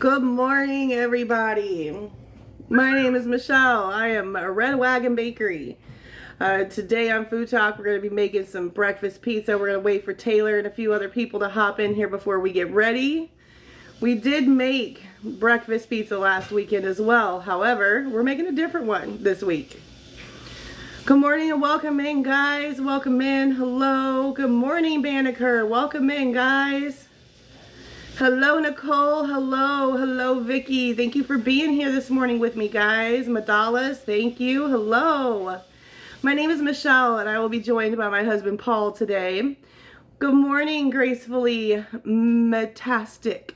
Good morning, everybody. My name is Michelle. I am a Red Wagon Bakery. Today on Food Talk, we're going to be making some breakfast pizza. We're going to wait for Taylor and a few other people to hop in here before we get ready. We did make breakfast pizza last weekend as well. However, we're making a different one this week. Good morning and welcome in, guys. Welcome in. Hello. Good morning, Banneker. Welcome in, guys. Hello, Nicole. Hello, Vicky. Thank you for being here this morning with me, guys. Madalas, thank you. Hello. My name is Michelle, and I will be joined by my husband, Paul, today. Good morning, Gracefully Metastic.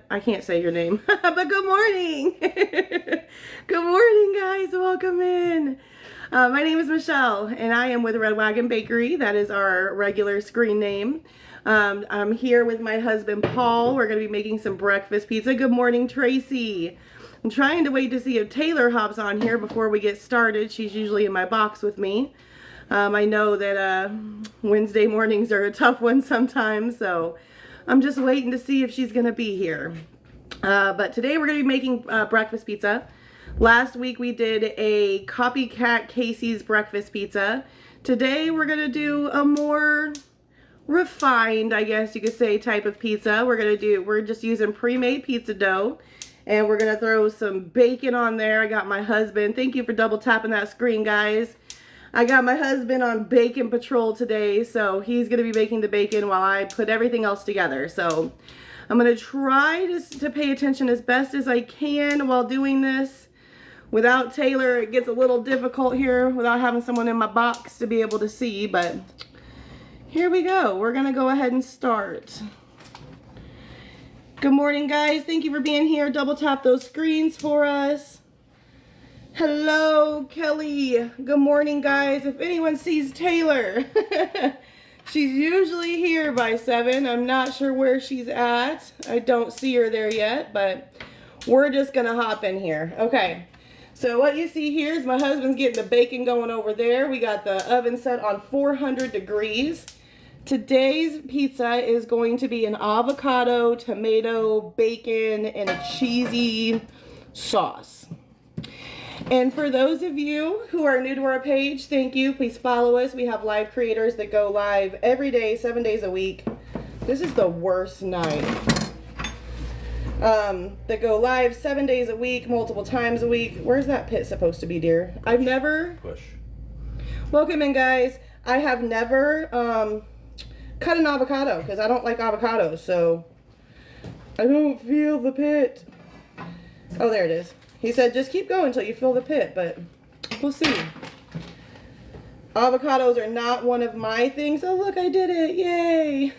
I can't say your name, but good morning. Good morning, guys. Welcome in. My name is Michelle, and I am with Red Wagon Bakery. That is our regular screen name. I'm here with my husband, Paul. We're going to be making some breakfast pizza. Good morning, Tracy. I'm trying to wait to see if Taylor hops on here before we get started. She's usually in my box with me. I know that Wednesday mornings are a tough one sometimes, so I'm just waiting to see if she's going to be here. But today we're going to be making breakfast pizza. Last week we did a copycat Casey's breakfast pizza. Today we're going to do a more refined, I guess you could say, type of pizza. We're just using pre-made pizza dough, and we're gonna throw some bacon on there. I got my husband, thank you for double tapping that screen, guys. I got my husband on bacon patrol today, so he's gonna be baking the bacon while I put everything else together. So I'm gonna try to pay attention as best as I can while doing this. Without Taylor, it gets a little difficult here without having someone in my box to be able to see, but here we go. We're gonna go ahead and start. Good morning, guys. Thank you for being here. Double tap those screens for us. Hello, Kelly. Good morning, guys. If anyone sees Taylor, she's usually here by 7. I'm not sure where she's at. I don't see her there yet, but we're just gonna hop in here. Okay. So what you see here is my husband's getting the bacon going over there. We got the oven set on 400 degrees. Today's pizza is going to be an avocado, tomato, bacon, and a cheesy sauce. And for those of you who are new to our page, thank you. Please follow us. We have live creators that go live every day, 7 days a week. This is the worst night. That go live 7 days a week, multiple times a week. Where's that pit supposed to be, dear? I've never... Push. Welcome in, guys. I have never... cut an avocado because I don't like avocados, so I don't feel the pit. Oh, there it is. He said just keep going until you feel the pit, but we'll see. Avocados are not one of my things. Oh, look, I did it. Yay.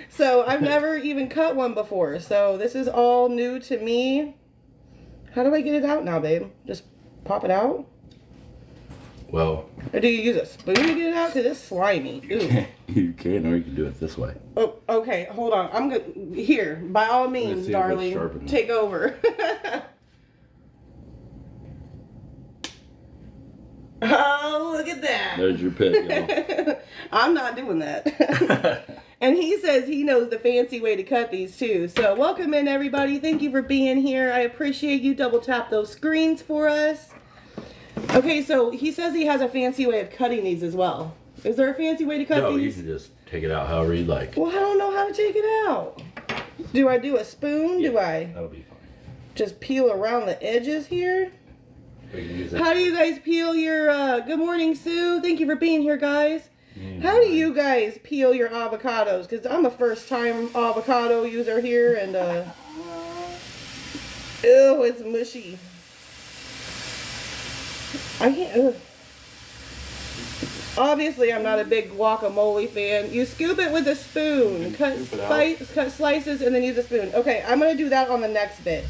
So I've never even cut one before, so this is all new to me. How do I get it out now, babe? Just pop it out? Well, or do you use a spoon to get it out? Because it's slimy. Ooh. You can, or you can do it this way. Oh, okay. Hold on. I'm good. Here, by all means, darling, take over. Oh, look at that. There's your pit, y'all. I'm not doing that. And he says he knows the fancy way to cut these too. So welcome in, everybody. Thank you for being here. I appreciate you. Double tap those screens for us. Okay, so he says he has a fancy way of cutting these as well. Is there a fancy way to cut these? No, you can just take it out however you like. Well, I don't know how to take it out. Do I do a spoon? Yeah, do I that'll be fine. just peel around the edges here? How do you guys peel your, good morning, Sue. Thank you for being here, guys. How do you guys peel your avocados? Because I'm a first-time avocado user here, and, ew, it's mushy. I can't, ugh. Obviously, I'm not a big guacamole fan. You scoop it with a spoon. Cut slices and then use a spoon. Okay, I'm going to do that on the next bit.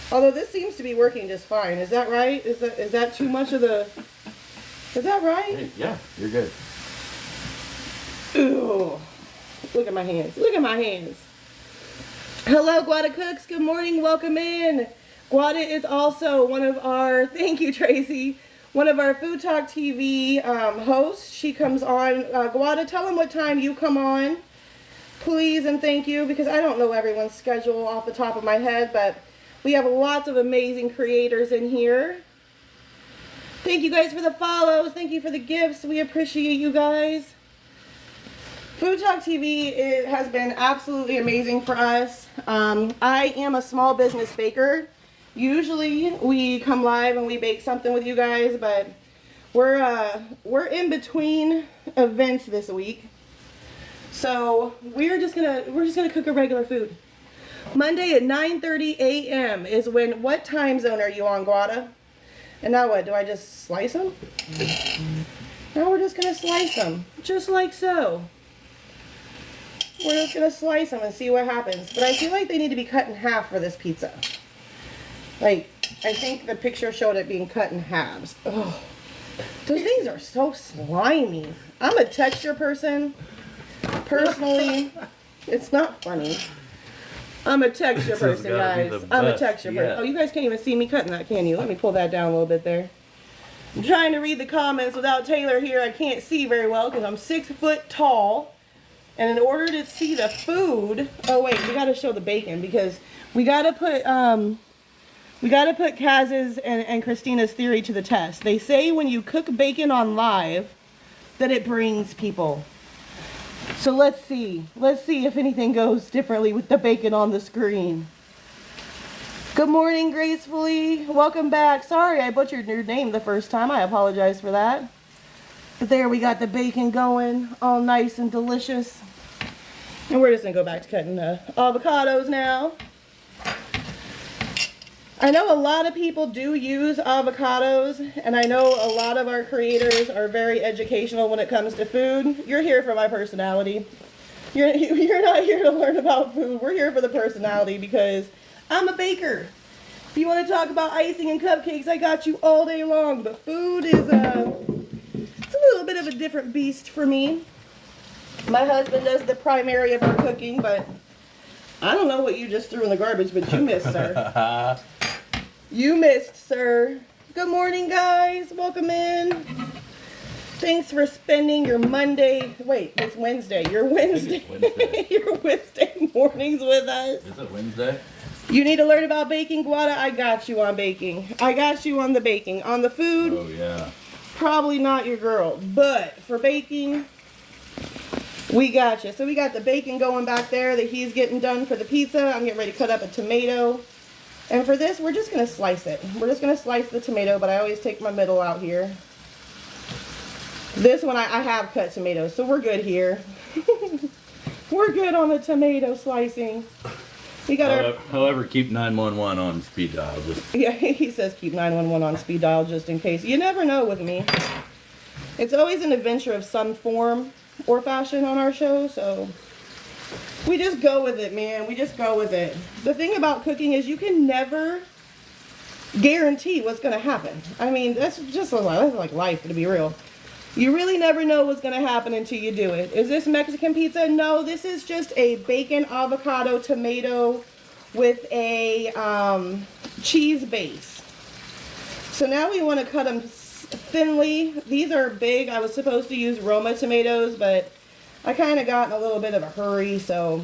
Although this seems to be working just fine. Is that right? Is that too much of the... Is that right? Hey, yeah, you're good. Ooh. Look at my hands. Look at my hands. Hello, Guada Cooks. Good morning. Welcome in. Guada is also one of our... Thank you, Tracy. One of our Food Talk TV hosts. She comes on. Guada, tell them what time you come on. please and thank you, because I don't know everyone's schedule off the top of my head, but we have lots of amazing creators in here. Thank you guys for the follows. Thank you for the gifts. We appreciate you guys. FoodTokTV, it has been absolutely amazing for us. I am a small business baker. Usually we come live and we bake something with you guys, but we're in between events this week. So we're just gonna cook a regular food. Monday at 9:30 a.m. is when, what time zone are you on, Guada? And now what, do I just slice them? Now we're just gonna slice them, just like so. We're just gonna slice them and see what happens. But I feel like they need to be cut in half for this pizza. Like, I think the picture showed it being cut in halves. Oh, those things are so slimy. I'm a texture person. Personally, it's not funny. I'm a texture person, guys. I'm a texture person. Oh, you guys can't even see me cutting that, can you? Let me pull that down a little bit there. I'm trying to read the comments without Taylor here. I can't see very well because I'm 6 foot tall. And in order to see the food, oh wait, we gotta show the bacon, because we gotta put Kaz's and Christina's theory to the test. They say when you cook bacon on live, that it brings people. So let's see if anything goes differently with the bacon on the screen. Good morning, Gracefully. Welcome back. Sorry I butchered your name the first time. I apologize for that. But there, we got the bacon going, all nice and delicious. And we're just gonna go back to cutting the avocados now. I know a lot of people do use avocados, and I know a lot of our creators are very educational when it comes to food. You're here for my personality. You're not here to learn about food. We're here for the personality, because I'm a baker. If you want to talk about icing and cupcakes, I got you all day long. But food is it's a little bit of a different beast for me. My husband does the primary of our cooking, but I don't know what you just threw in the garbage, but you missed, sir. You missed, sir. Good morning, guys. Welcome in. Thanks for spending your Monday, wait, it's Wednesday. Your Wednesday. Your Wednesday mornings with us. Is it Wednesday? You need to learn about baking, Guada. I got you on baking. I got you on the baking. On the food, Oh, yeah. probably not your girl, but for baking, we got you. So we got the bacon going back there that he's getting done for the pizza. I'm getting ready to cut up a tomato. And for this, we're just going to slice it. We're just going to slice the tomato, but I always take my middle out here. This one, I have cut tomatoes, so we're good here. We're good on the tomato slicing. We got our... However, keep 911 on speed dial. Yeah, he says keep 911 on speed dial just in case. You never know with me. It's always an adventure of some form or fashion on our show, so we just go with it, man. We just go with it. The thing about cooking is you can never guarantee what's going to happen. I mean, that's like life, to be real. You really never know what's going to happen until you do it. Is this Mexican pizza? No, this is just a bacon, avocado, tomato with a cheese base. So now we want to cut them thinly. These are big. I was supposed to use Roma tomatoes, but I kind of got in a little bit of a hurry, so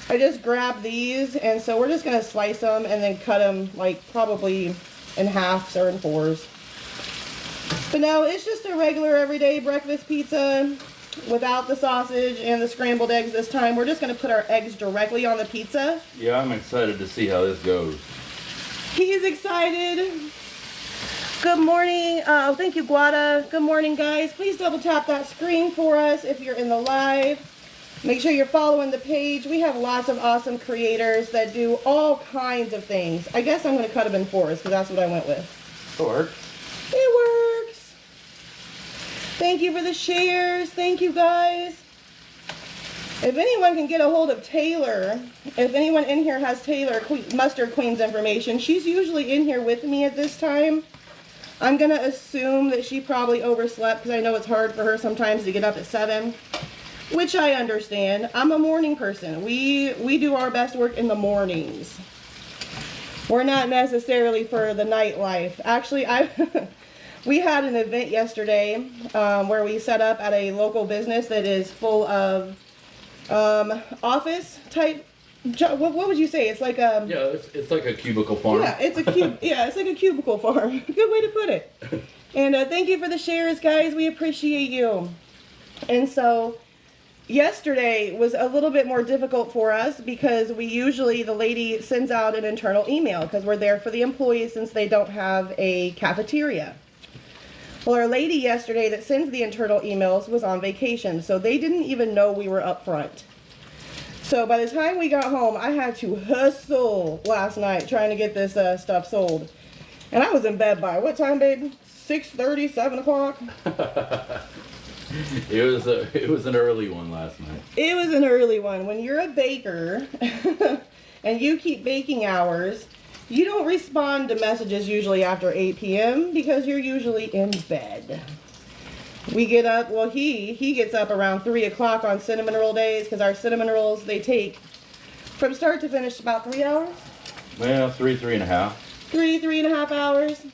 I just grabbed these, and so we're just going to slice them and then cut them like probably in halves or in fours. But no, it's just a regular everyday breakfast pizza without the sausage and the scrambled eggs this time. We're just going to put our eggs directly on the pizza. Yeah, I'm excited to see how this goes. He's excited. Good morning. Oh, thank you, Guada. Good morning, guys. Please double tap that screen for us if you're in the live. Make sure you're following the page. We have lots of awesome creators that do all kinds of things. I guess I'm going to cut them in fours because that's what I went with. It works. It works. Thank you for the shares. Thank you, guys. If anyone can get a hold of Taylor, if anyone in here has Taylor, Mustard Queen's information, she's usually in here with me at this time. I'm going to assume that she probably overslept because I know it's hard for her sometimes to get up at 7, which I understand. I'm a morning person. We do our best work in the mornings. We're not necessarily for the nightlife. Actually, we had an event yesterday where we set up at a local business that is full of office type job. What would you say? It's like a Yeah, it's like a cubicle farm. Yeah, it's like a cubicle farm. Good way to put it. And thank you for the shares, guys. We appreciate you. And so yesterday was a little bit more difficult for us because the lady sends out an internal email because we're there for the employees since they don't have a cafeteria. Well, our lady yesterday that sends the internal emails was on vacation, so they didn't even know we were up front. So by the time we got home, I had to hustle last night trying to get this stuff sold. And I was in bed by what time, babe? 6:30, 7 o'clock? It was an early one last night. It was an early one. When you're a baker and you keep baking hours, you don't respond to messages usually after 8 p.m. because you're usually in bed. We get up, well, he gets up around 3 o'clock on cinnamon roll days because our cinnamon rolls, they take from start to finish about 3 hours. Well, three and a half. 3.5 hours.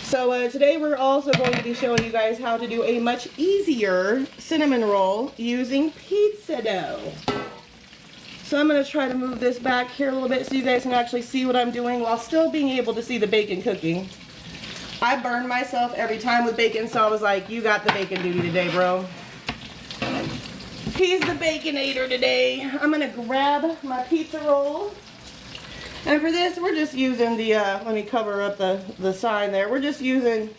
So today we're also going to be showing you guys how to do a much easier cinnamon roll using pizza dough. So I'm going to try to move this back here a little bit so you guys can actually see what I'm doing while still being able to see the bacon cooking. I burn myself every time with bacon, so I was like, you got the bacon duty today, bro. He's the baconator today. I'm going to grab my pizza roll. And for this, we're just using the, let me cover up the sign there. We're just using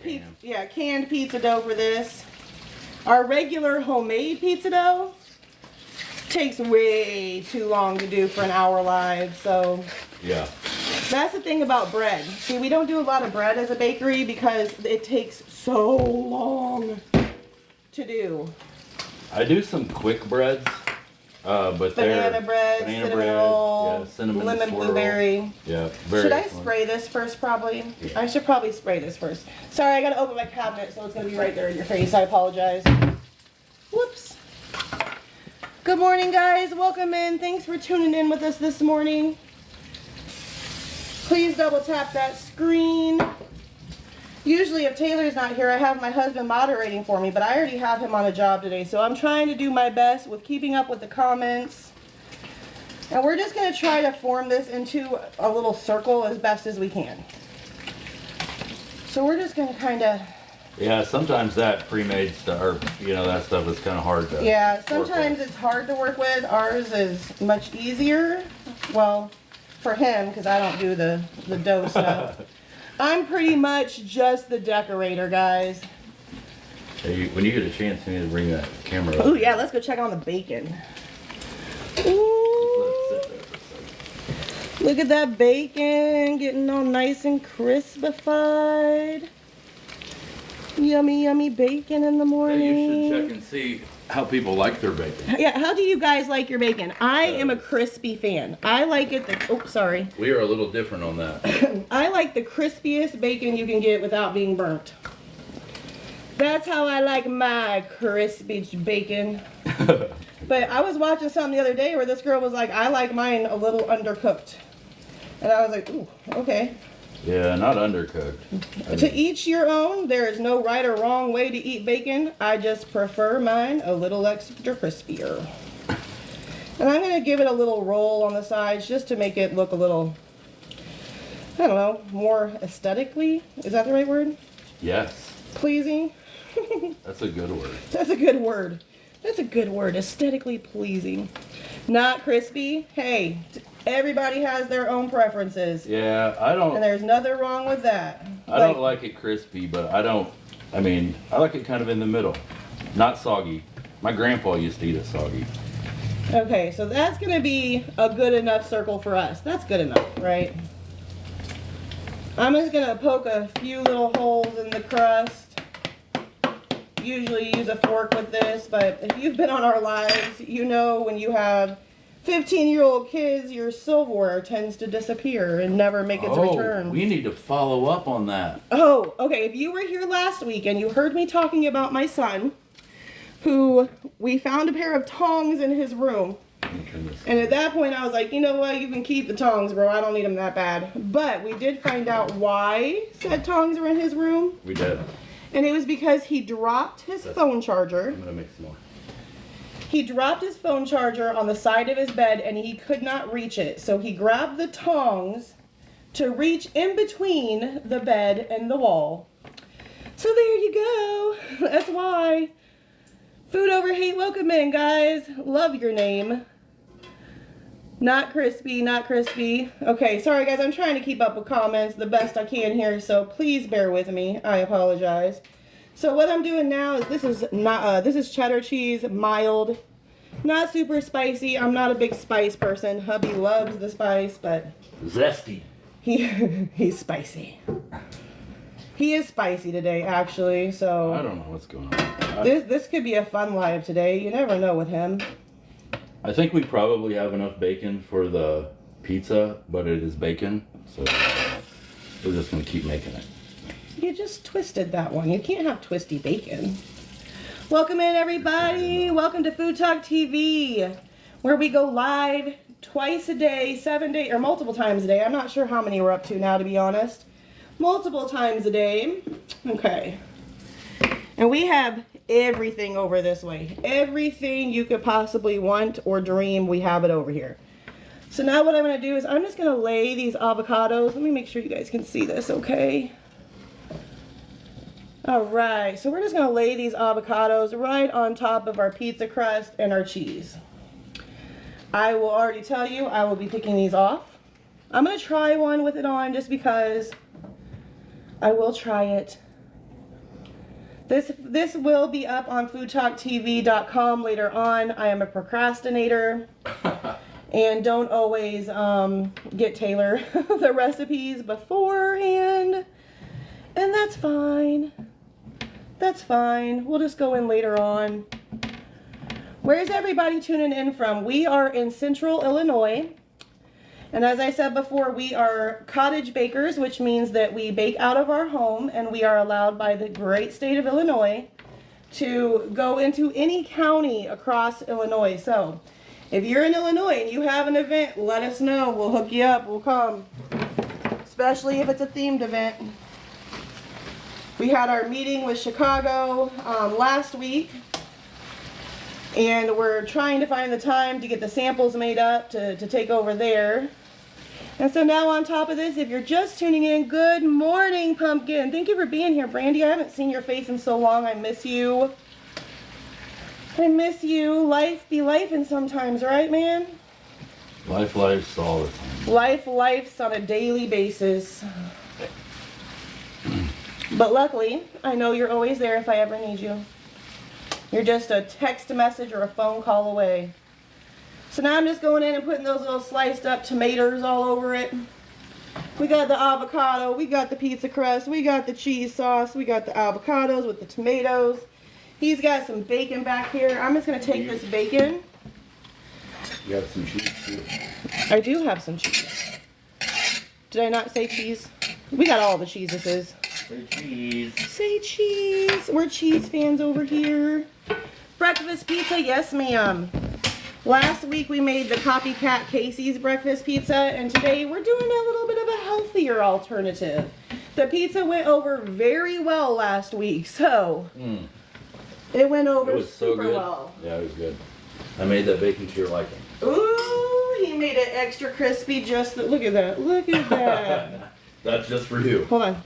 canned pizza dough for this. Our regular homemade pizza dough takes way too long to do for an hour live, so yeah. That's the thing about bread. See, we don't do a lot of bread as a bakery because it takes so long to do. I do some quick breads, but banana bread, cinnamon roll, yeah, cinnamon lemon swirl. Blueberry. Yeah, should I spray this first? Probably. Yeah. I should probably spray this first. Sorry, I gotta open my cabinet, so it's gonna be right there in your face. I apologize. Whoops. Good morning, guys. Welcome in. Thanks for tuning in with us this morning. Please double tap that screen. Usually if Taylor's not here, I have my husband moderating for me, but I already have him on a job today, so I'm trying to do my best with keeping up with the comments. And we're just going to try to form this into a little circle as best as we can. So we're just going to kind of... Yeah, sometimes that pre-made stuff, or, that stuff is kind of hard to Yeah, sometimes it's hard to work with. Ours is much easier. Well, for him, because I don't do the dough stuff. I'm pretty much just the decorator, guys. Hey, when you get a chance, you need to bring that camera up. Oh yeah, let's go check on the bacon. Ooh, look at that bacon getting all nice and crispified. Yummy, yummy bacon in the morning. Hey, you should check and see how people like their bacon. Yeah, how do you guys like your bacon? I am a crispy fan. I like it sorry. We are a little different on that. I like the crispiest bacon you can get without being burnt. That's how I like my crispy bacon. But I was watching something the other day where this girl was like, I like mine a little undercooked. And I was like, ooh, okay. Yeah, not undercooked. To each your own. There is no right or wrong way to eat bacon. I just prefer mine a little extra crispier. And I'm going to give it a little roll on the sides just to make it look a little, I don't know, more aesthetically. Is that the right word? Yes. Pleasing? That's a good word. That's a good word. That's a good word. Aesthetically pleasing. Not crispy. Hey, everybody has their own preferences. Yeah, I don't... And there's nothing wrong with that. I don't like it crispy, but I like it kind of in the middle. Not soggy. My grandpa used to eat it soggy. Okay, so that's going to be a good enough circle for us. That's good enough, right? I'm just going to poke a few little holes in the crust. Usually use a fork with this, but if you've been on our lives, you know when you have 15-year-old kids, your silverware tends to disappear and never make its return. We need to follow up on that. Oh, okay. If you were here last week and you heard me talking about my son, who we found a pair of tongs in his room. And at that point, I was like, you know what? You can keep the tongs, bro. I don't need them that bad. But we did find out why said tongs were in his room. We did. And it was because he dropped his phone charger. I'm going to make some more. He dropped his phone charger on the side of his bed and he could not reach it. So he grabbed the tongs to reach in between the bed and the wall. So there you go. That's why. Food over hate, welcome in, guys. Love your name. Not crispy, not crispy. Okay, sorry guys, I'm trying to keep up with comments the best I can here, so please bear with me. I apologize. So what I'm doing now is this is cheddar cheese, mild, not super spicy. I'm not a big spice person. Hubby loves the spice, but zesty. He's spicy. He is spicy today, actually. So I don't know what's going on. This could be a fun live today. You never know with him. I think we probably have enough bacon for the pizza, but it is bacon, so we're just gonna keep making it. You just twisted that one. You can't have twisty bacon. Welcome in, everybody. Welcome to Food Talk TV, where we go live twice a day, 7 days, or multiple times a day. I'm not sure how many we're up to now, to be honest. Multiple times a day. Okay. And we have everything over this way. Everything you could possibly want or dream, we have it over here. So now what I'm going to do is I'm just going to lay these avocados. Let me make sure you guys can see this, okay? Alright, so we're just going to lay these avocados right on top of our pizza crust and our cheese. I will already tell you, I will be picking these off. I'm going to try one with it on just because I will try it. This will be up on FoodTokTV.com later on. I am a procrastinator and don't always get Taylor the recipes beforehand. And that's fine. That's fine. We'll just go in later on. Where's everybody tuning in from? We are in Central Illinois. And as I said before, we are cottage bakers, which means that we bake out of our home, and we are allowed by the great state of Illinois to go into any county across Illinois. So if you're in Illinois and you have an event, let us know. We'll hook you up. We'll come, especially if it's a themed event. We had our meeting with Chicago last week, and we're trying to find the time to get the samples made up to take over there. And so now on top of this, if you're just tuning in, good morning, Pumpkin. Thank you for being here, Brandy. I haven't seen your face in so long. I miss you. I miss you. Life be lifing sometimes, right, man? Life's all the time. Life's on a daily basis. But luckily, I know you're always there if I ever need you. You're just a text message or a phone call away. So now I'm just going in and putting those little sliced up tomatoes all over it. We got the avocado, we got the pizza crust, we got the cheese sauce, we got the avocados with the tomatoes. He's got some bacon back here. I'm just going to take this bacon. You have some cheese too. I do have some cheese. Did I not say cheese? We got all the cheeses. Say cheese. Say cheese. We're cheese fans over here. Breakfast pizza, yes ma'am. Last week we made the copycat Casey's breakfast pizza, and today we're doing a little bit of a healthier alternative. The pizza went over very well last week, so it went over super well. Yeah, it was good. I made that bacon to your liking. Ooh, he made it extra crispy. Look at that. Look at that. That's just for you. Hold on.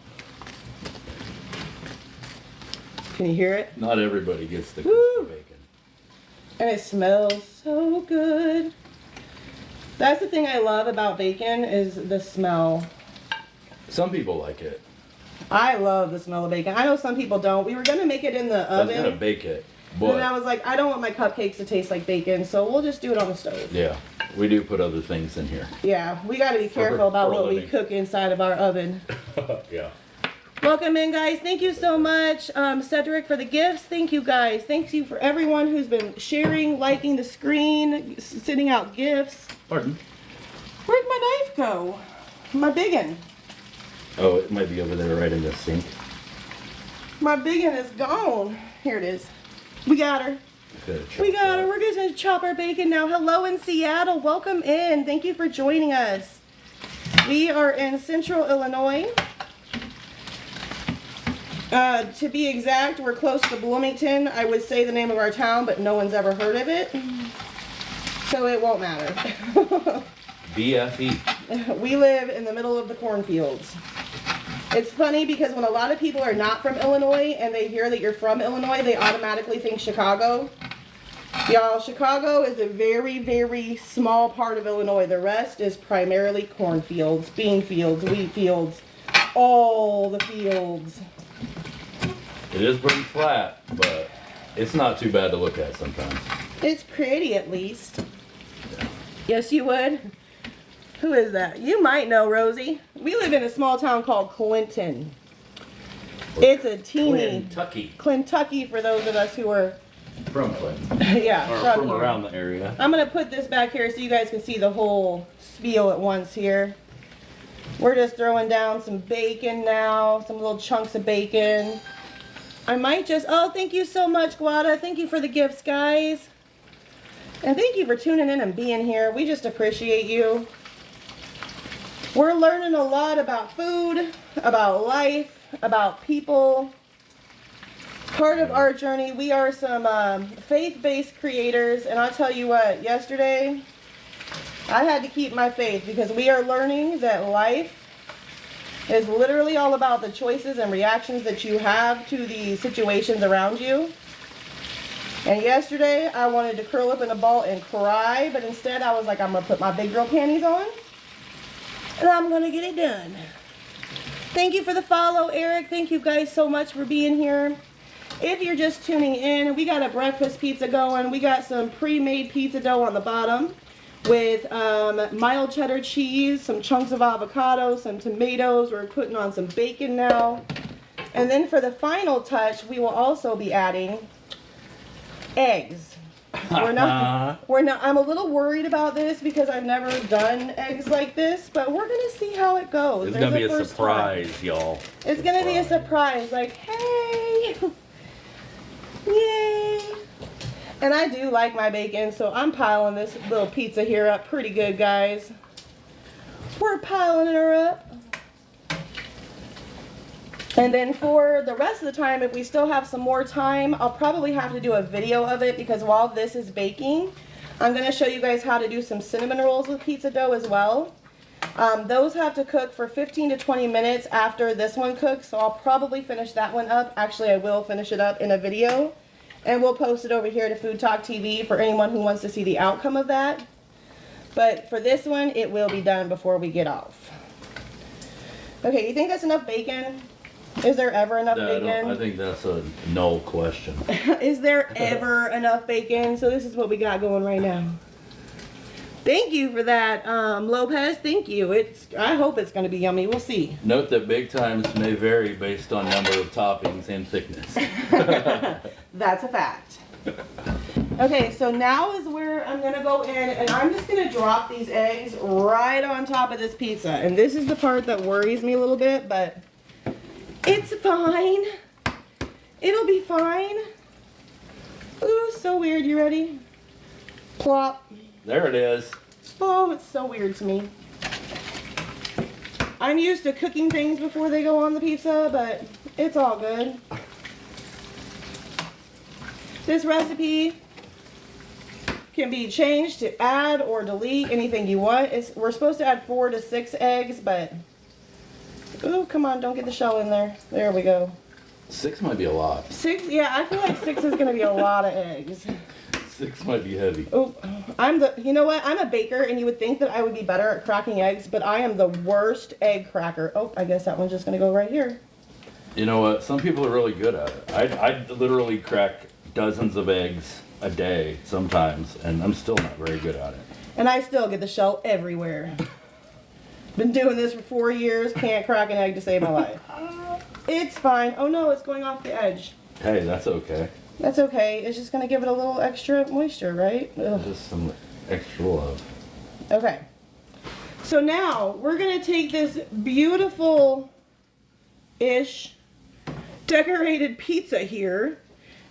Can you hear it? Not everybody gets the crispy bacon. And it smells so good. That's the thing I love about bacon is the smell. Some people like it. I love the smell of bacon. I know some people don't. We were going to make it in the oven. I was going to bake it. But then I was like, I don't want my cupcakes to taste like bacon, so we'll just do it on the stove. Yeah, we do put other things in here. Yeah, we got to be careful about what we cook inside of our oven. Yeah. Welcome in, guys. Thank you so much, Cedric, for the gifts. Thank you, guys. Thank you for everyone who's been sharing, liking the screen, sending out gifts. Pardon? Where'd my knife go? My biggin. Oh, it might be over there right in the sink. My biggin is gone. Here it is. We got her. We got her. We're going to chop our bacon now. Hello in Seattle. Welcome in. Thank you for joining us. We are in Central Illinois. To be exact, we're close to Bloomington. I would say the name of our town, but no one's ever heard of it. So it won't matter. BFE. We live in the middle of the cornfields. It's funny because when a lot of people are not from Illinois and they hear that you're from Illinois, they automatically think Chicago. Y'all, Chicago is a very, very small part of Illinois. The rest is primarily cornfields, bean fields, wheat fields, all the fields. It is pretty flat, but it's not too bad to look at sometimes. It's pretty at least. Yes, you would. Who is that? You might know, Rosie. We live in a small town called Clinton. It's a teeny Kentucky for those of us who are from Clinton. Yeah, or from around the area. I'm gonna put this back here so you guys can see the whole spiel at once here. We're just throwing down some bacon now, some little chunks of bacon. I might just, oh, thank you so much, Guada. Thank you for the gifts, guys. And thank you for tuning in and being here. We just appreciate you. We're learning a lot about food, about life, about people. Part of our journey, we are some faith-based creators. And I'll tell you what, yesterday, I had to keep my faith because we are learning that life is literally all about the choices and reactions that you have to the situations around you. And yesterday, I wanted to curl up in a ball and cry, but instead I was like, I'm gonna put my big girl panties on, and I'm gonna get it done. Thank you for the follow, Eric. Thank you guys so much for being here. If you're just tuning in, we got a breakfast pizza going. We got some pre-made pizza dough on the bottom with mild cheddar cheese, some chunks of avocado, some tomatoes. We're putting on some bacon now. And then for the final touch, we will also be adding eggs. I'm a little worried about this because I've never done eggs like this, but we're gonna see how it goes. It's gonna be a surprise, y'all. It's gonna be a surprise, like, hey, yay. And I do like my bacon, so I'm piling this little pizza here up pretty good, guys. We're piling her up. And then for the rest of the time, if we still have some more time, I'll probably have to do a video of it because while this is baking, I'm going to show you guys how to do some cinnamon rolls with pizza dough as well. Those have to cook for 15 to 20 minutes after this one cooks, so I'll probably finish that one up. Actually, I will finish it up in a video. And we'll post it over here to FoodTokTV for anyone who wants to see the outcome of that. But for this one, it will be done before we get off. Okay, you think that's enough bacon? Is there ever enough bacon? I think that's a no question. Is there ever enough bacon? So this is what we got going right now. Thank you for that, Lopez. Thank you. I hope it's going to be yummy. We'll see. Note that bake times may vary based on number of toppings and thickness. That's a fact. Okay, so now is where I'm going to go in, and I'm just going to drop these eggs right on top of this pizza. And this is the part that worries me a little bit, but it's fine. It'll be fine. Ooh, so weird. You ready? Plop. There it is. Oh, it's so weird to me. I'm used to cooking things before they go on the pizza, but it's all good. This recipe can be changed to add or delete anything you want. We're supposed to add 4 to 6 eggs, but... Ooh, come on, don't get the shell in there. There we go. 6 might be a lot. 6? Yeah, I feel like 6 is going to be a lot of eggs. 6 might be heavy. Oh, you know what? I'm a baker, and you would think that I would be better at cracking eggs, but I am the worst egg cracker. Oh, I guess that one's just going to go right here. You know what? Some people are really good at it. I literally crack dozens of eggs a day sometimes, and I'm still not very good at it. And I still get the shell everywhere. Been doing this for 4 years, can't crack an egg to save my life. It's fine. Oh no, it's going off the edge. Hey, that's okay. That's okay. It's just going to give it a little extra moisture, right? Ugh. Just some extra love. Okay. So now we're going to take this beautiful-ish decorated pizza here,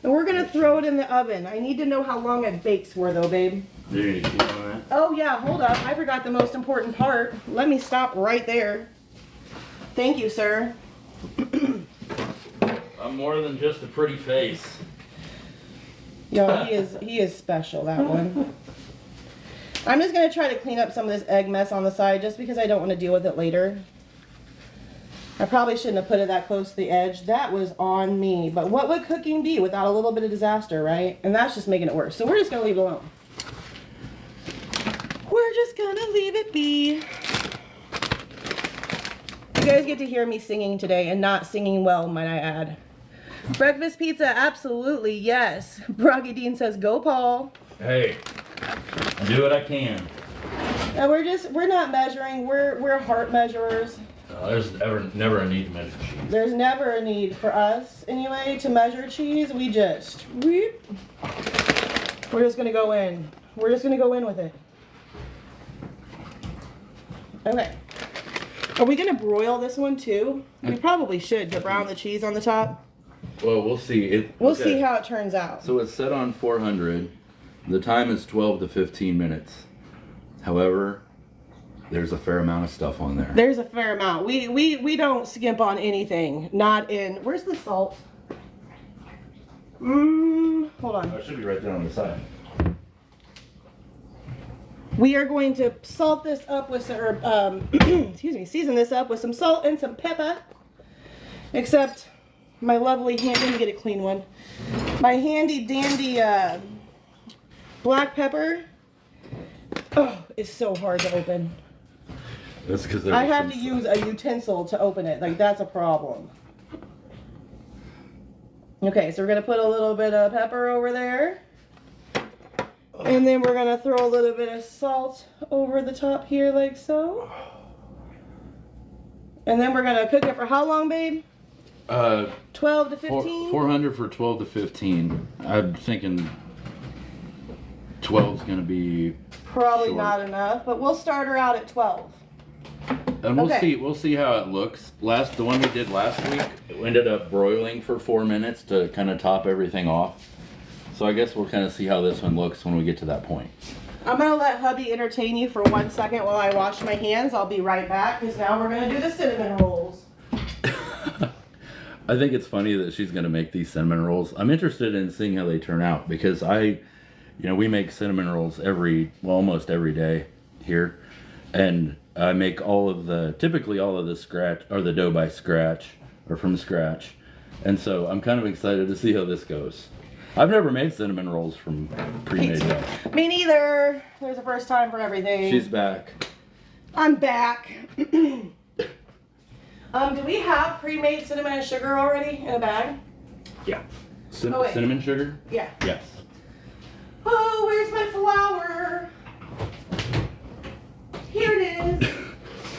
and we're going to throw it in the oven. I need to know how long it bakes for, though, babe. Do you need to keep on that? Oh, yeah. Hold up. I forgot the most important part. Let me stop right there. Thank you, sir. I'm more than just a pretty face. Yo, he is special, that one. I'm just gonna try to clean up some of this egg mess on the side just because I don't want to deal with it later. I probably shouldn't have put it that close to the edge. That was on me. But what would cooking be without a little bit of disaster, right? And that's just making it worse. So we're just gonna leave it alone. We're just gonna leave it be. You guys get to hear me singing today, and not singing well, might I add. Breakfast pizza, absolutely, yes. Brocky Dean says, go Paul. Hey, I do what I can. And we're not measuring, we're heart measurers. There's never a need to measure cheese. There's never a need for us, anyway, to measure cheese. We're just gonna go in. We're just gonna go in with it. Okay. Are we gonna broil this one too? We probably should to brown the cheese on the top. Well, we'll see. We'll see how it turns out. So it's set on 400. The time is 12 to 15 minutes. However, there's a fair amount of stuff on there. There's a fair amount. We don't skimp on anything. Not in. Where's the salt? Hold on. Oh, it should be right there on the side. We are going to salt this up with some, excuse me, season this up with some salt and some pepper. Except my lovely hand, let me get a clean one. My handy dandy black pepper. Oh, it's so hard to open. That's because I have to use a utensil to open it. Like, that's a problem. Okay, so we're going to put a little bit of pepper over there. And then we're going to throw a little bit of salt over the top here like so. And then we're going to cook it for how long, babe? 12 to 15? 400 for 12 to 15. I'm thinking 12 is going to be probably short. Not enough, but we'll start her out at 12. And we'll see how it looks. The one we did last week, it ended up broiling for 4 minutes to kind of top everything off. So I guess we'll kind of see how this one looks when we get to that point. I'm going to let hubby entertain you for 1 second while I wash my hands. I'll be right back because now we're going to do the cinnamon rolls. I think it's funny that she's going to make these cinnamon rolls. I'm interested in seeing how they turn out because we make cinnamon rolls almost every day here. And I make typically all of the scratch or the dough by scratch or from scratch. And so I'm kind of excited to see how this goes. I've never made cinnamon rolls from pre-made dough. Me neither. There's a first time for everything. She's back. I'm back. Do we have pre-made cinnamon and sugar already in a bag? Yeah. Cinnamon sugar? Yeah. Yes. Oh, where's my flour? Here it is.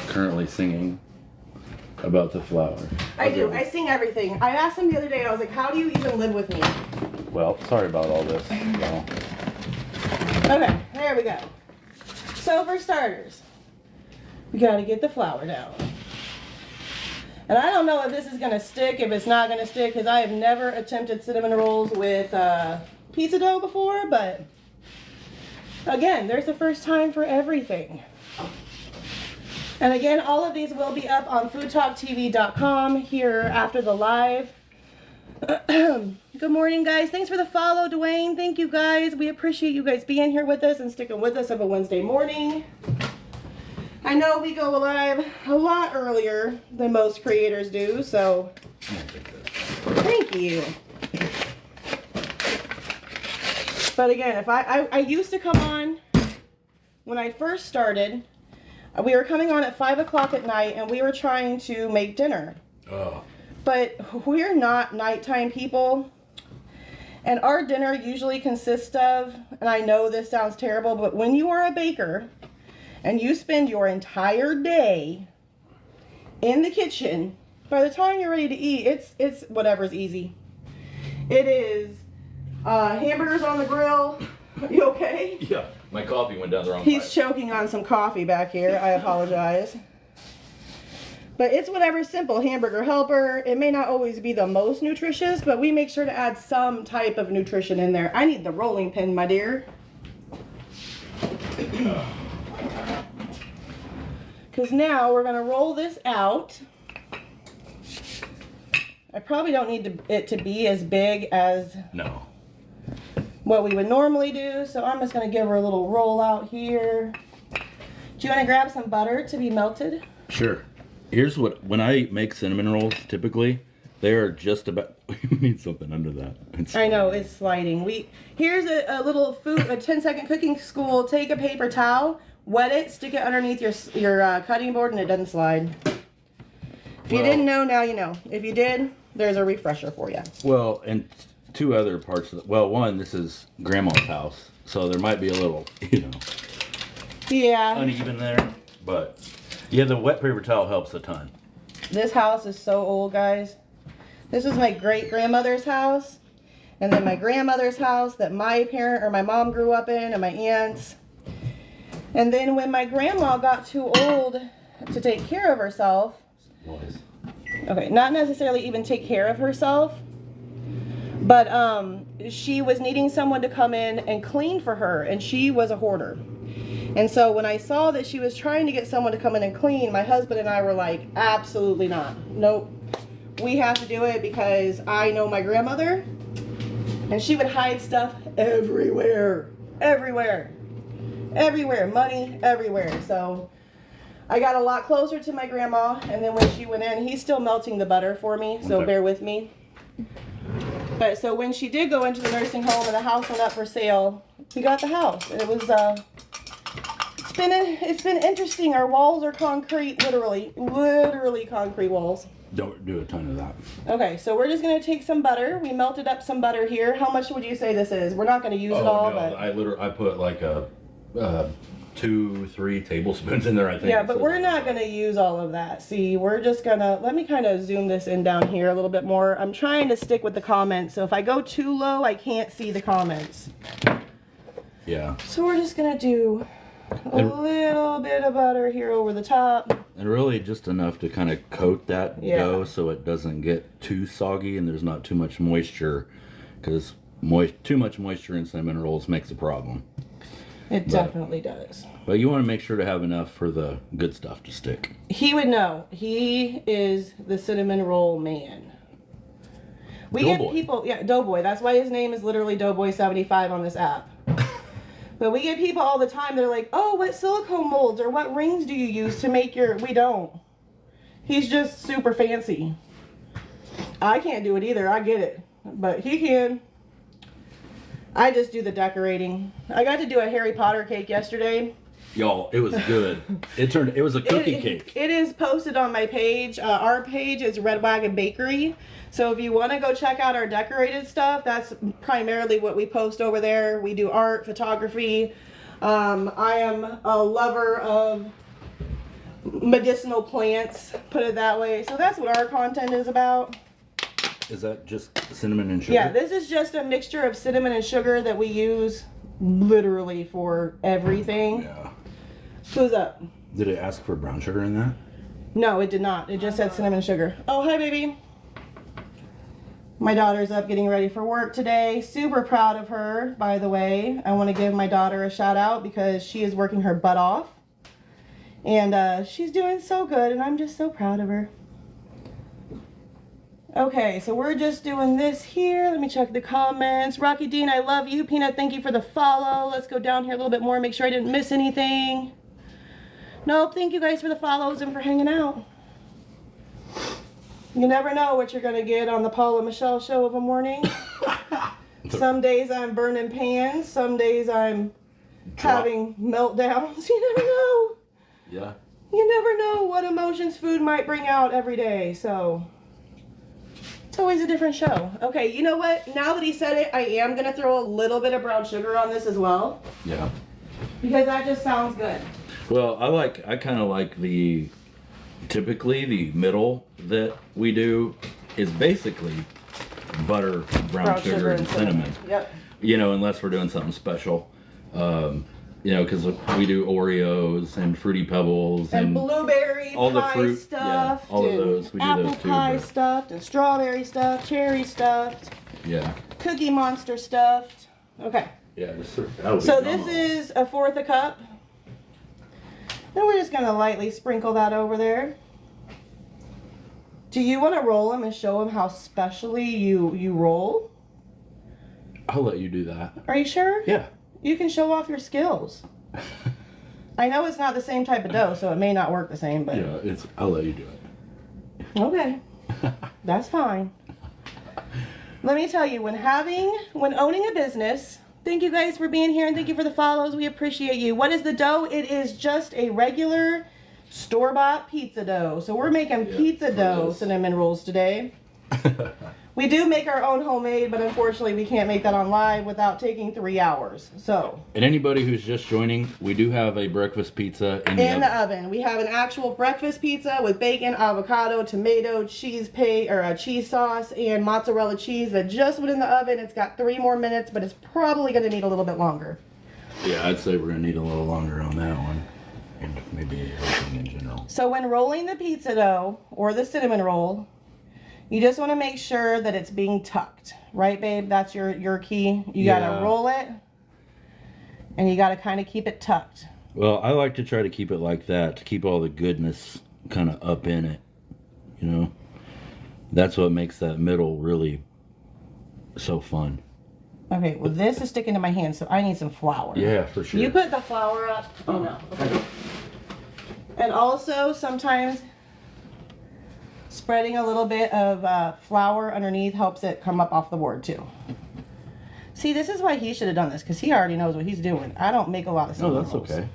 Currently singing about the flour. I do. I sing everything. I asked him the other day, I was like, how do you even live with me? Well, sorry about all this. No. Okay, there we go. So for starters, we got to get the flour down. And I don't know if this is going to stick, if it's not going to stick, because I have never attempted cinnamon rolls with pizza dough before, but again, there's a first time for everything. And again, all of these will be up on FoodTokTV.com here after the live. Good morning, guys. Thanks for the follow, Dwayne. Thank you, guys. We appreciate you guys being here with us and sticking with us of a Wednesday morning. I know we go live a lot earlier than most creators do, so thank you. But again, if I used to come on when I first started. We were coming on at 5 o'clock at night, and we were trying to make dinner. Oh. But we're not nighttime people. And our dinner usually consists of, and I know this sounds terrible, but when you are a baker and you spend your entire day in the kitchen, by the time you're ready to eat, it's whatever's easy. It is hamburgers on the grill. You okay? Yeah, my coffee went down the wrong He's pipe. choking on some coffee back here. I apologize. But it's whatever's simple. Hamburger helper. It may not always be the most nutritious, but we make sure to add some type of nutrition in there. I need the rolling pin, my dear. Because now we're going to roll this out. I probably don't need it to be as big as No. what we would normally do. So I'm just going to give her a little roll out here. Do you want to grab some butter to be melted? Sure. Here's what, when I make cinnamon rolls, typically, they're just about, you need something under that. I know, it's sliding. Here's a little a 10-second cooking school. Take a paper towel, wet it, stick it underneath your cutting board, and it doesn't slide. If you didn't know, now you know. If you did, there's a refresher for you. Well, and two other parts of it. Well, one, this is Grandma's house, so there might be a little, yeah, uneven there. But yeah, the wet paper towel helps a ton. This house is so old, guys. This is my great-grandmother's house, and then my grandmother's house that my mom grew up in, and my aunts. And then when my grandma got too old to take care of herself, okay, not necessarily even take care of herself, but she was needing someone to come in and clean for her, and she was a hoarder. And so when I saw that she was trying to get someone to come in and clean, my husband and I were like, absolutely not. Nope. We have to do it because I know my grandmother, and she would hide stuff everywhere. Everywhere. Everywhere. Money everywhere. So I got a lot closer to my grandma, and then when she went in, he's still melting the butter for me, so okay. Bear with me. But so when she did go into the nursing home and the house went up for sale, we got the house. And it was it's been interesting. Our walls are concrete, literally concrete walls. Don't do a ton of that. Okay, so we're just gonna take some butter. We melted up some butter here. How much would you say this is? We're not gonna use it all, no, but I put like a 2-3 tablespoons in there, I think. yeah, but we're not gonna use all of that. See, we're just gonna, let me kind of zoom this in down here a little bit more. I'm trying to stick with the comments, so if I go too low, I can't see the comments. Yeah. So we're just gonna do a little bit of butter here over the top. And really just enough to kind of coat that dough so it doesn't get too soggy and there's not too much moisture, because too much moisture in cinnamon rolls makes a problem. It definitely does. But you want to make sure to have enough for the good stuff to stick. He would know. He is the cinnamon roll man. We get people, yeah, Doughboy. That's why his name is literally Doughboy75 on this app. But we get people all the time, they're like, oh, what silicone molds or what rings do you use to make your... We don't. He's just super fancy. I can't do it either, I get it. But he can. I just do the decorating. I got to do a Harry Potter cake yesterday. Y'all, it was good. It was a cookie cake. It is posted on my page. Our page is Red Wagon Bakery. So if you want to go check out our decorated stuff, that's primarily what we post over there. We do art, photography. I am a lover of medicinal plants, put it that way. So that's what our content is about. Is that just cinnamon and sugar? Yeah, this is just a mixture of cinnamon and sugar that we use literally for everything. Yeah. Who's up? Did it ask for brown sugar in that? No, it did not. It just said cinnamon sugar. Oh, hi, baby. My daughter's up getting ready for work today. Super proud of her, by the way. I want to give my daughter a shout out because she is working her butt off. And she's doing so good, and I'm just so proud of her. Okay, so we're just doing this here. Let me check the comments. Rocky Dean, I love you. Peanut, thank you for the follow. Let's go down here a little bit more, make sure I didn't miss anything. Nope, thank you guys for the follows and for hanging out. You never know what you're going to get on the Paul and Michelle show of a morning. Some days I'm burning pans. Some days I'm having meltdowns. You never know. Yeah. You never know what emotions food might bring out every day. So it's always a different show. Okay, you know what? Now that he said it, I am going to throw a little bit of brown sugar on this as well. Yeah. Because that just sounds good. Well, I kind of like typically the middle that we do is basically butter, brown sugar, and cinnamon. Yep. You know, unless we're doing something special. You know, because we do Oreos and Fruity Pebbles and blueberry all pie the fruit stuffed, all of those. We do apple those too. pie stuffed, and strawberry stuffed, cherry stuffed. Yeah. Cookie Monster stuffed. Okay. Yeah. So this is 1/4 cup. And we're just gonna lightly sprinkle that over there. Do you want to roll them and show them how specially you roll? I'll let you do that. Are you sure? Yeah. You can show off your skills. I know it's not the same type of dough, so it may not work the same, but... Yeah, I'll let you do it. Okay. That's fine. Let me tell you, when owning a business, thank you guys for being here and thank you for the follows. We appreciate you. What is the dough? It is just a regular store-bought pizza dough. So we're making pizza dough cinnamon rolls today. We do make our own homemade, but unfortunately we can't make that on live without taking 3 hours. So. And anybody who's just joining, we do have a breakfast pizza in the oven. We have an actual breakfast pizza with bacon, avocado, tomato, cheese sauce, and mozzarella cheese that just went in the oven. It's got 3 more minutes, but it's probably going to need a little bit longer. Yeah, I'd say we're going to need a little longer on that one. And maybe everything in general. So when rolling the pizza dough or the cinnamon roll, you just want to make sure that it's being tucked. Right, babe? That's your key. You got to roll it, and you got to kind of keep it tucked. Well, I like to try to keep it like that, to keep all the goodness kind of up in it. You know? That's what makes that middle really so fun. Okay, well, this is sticking to my hand, so I need some flour. Yeah, for sure. You put the flour up. Oh, no. Okay. And also, sometimes spreading a little bit of flour underneath helps it come up off the board, too. See, this is why he should have done this, because he already knows what he's doing. I don't make a lot of cinnamon rolls. Oh, that's okay.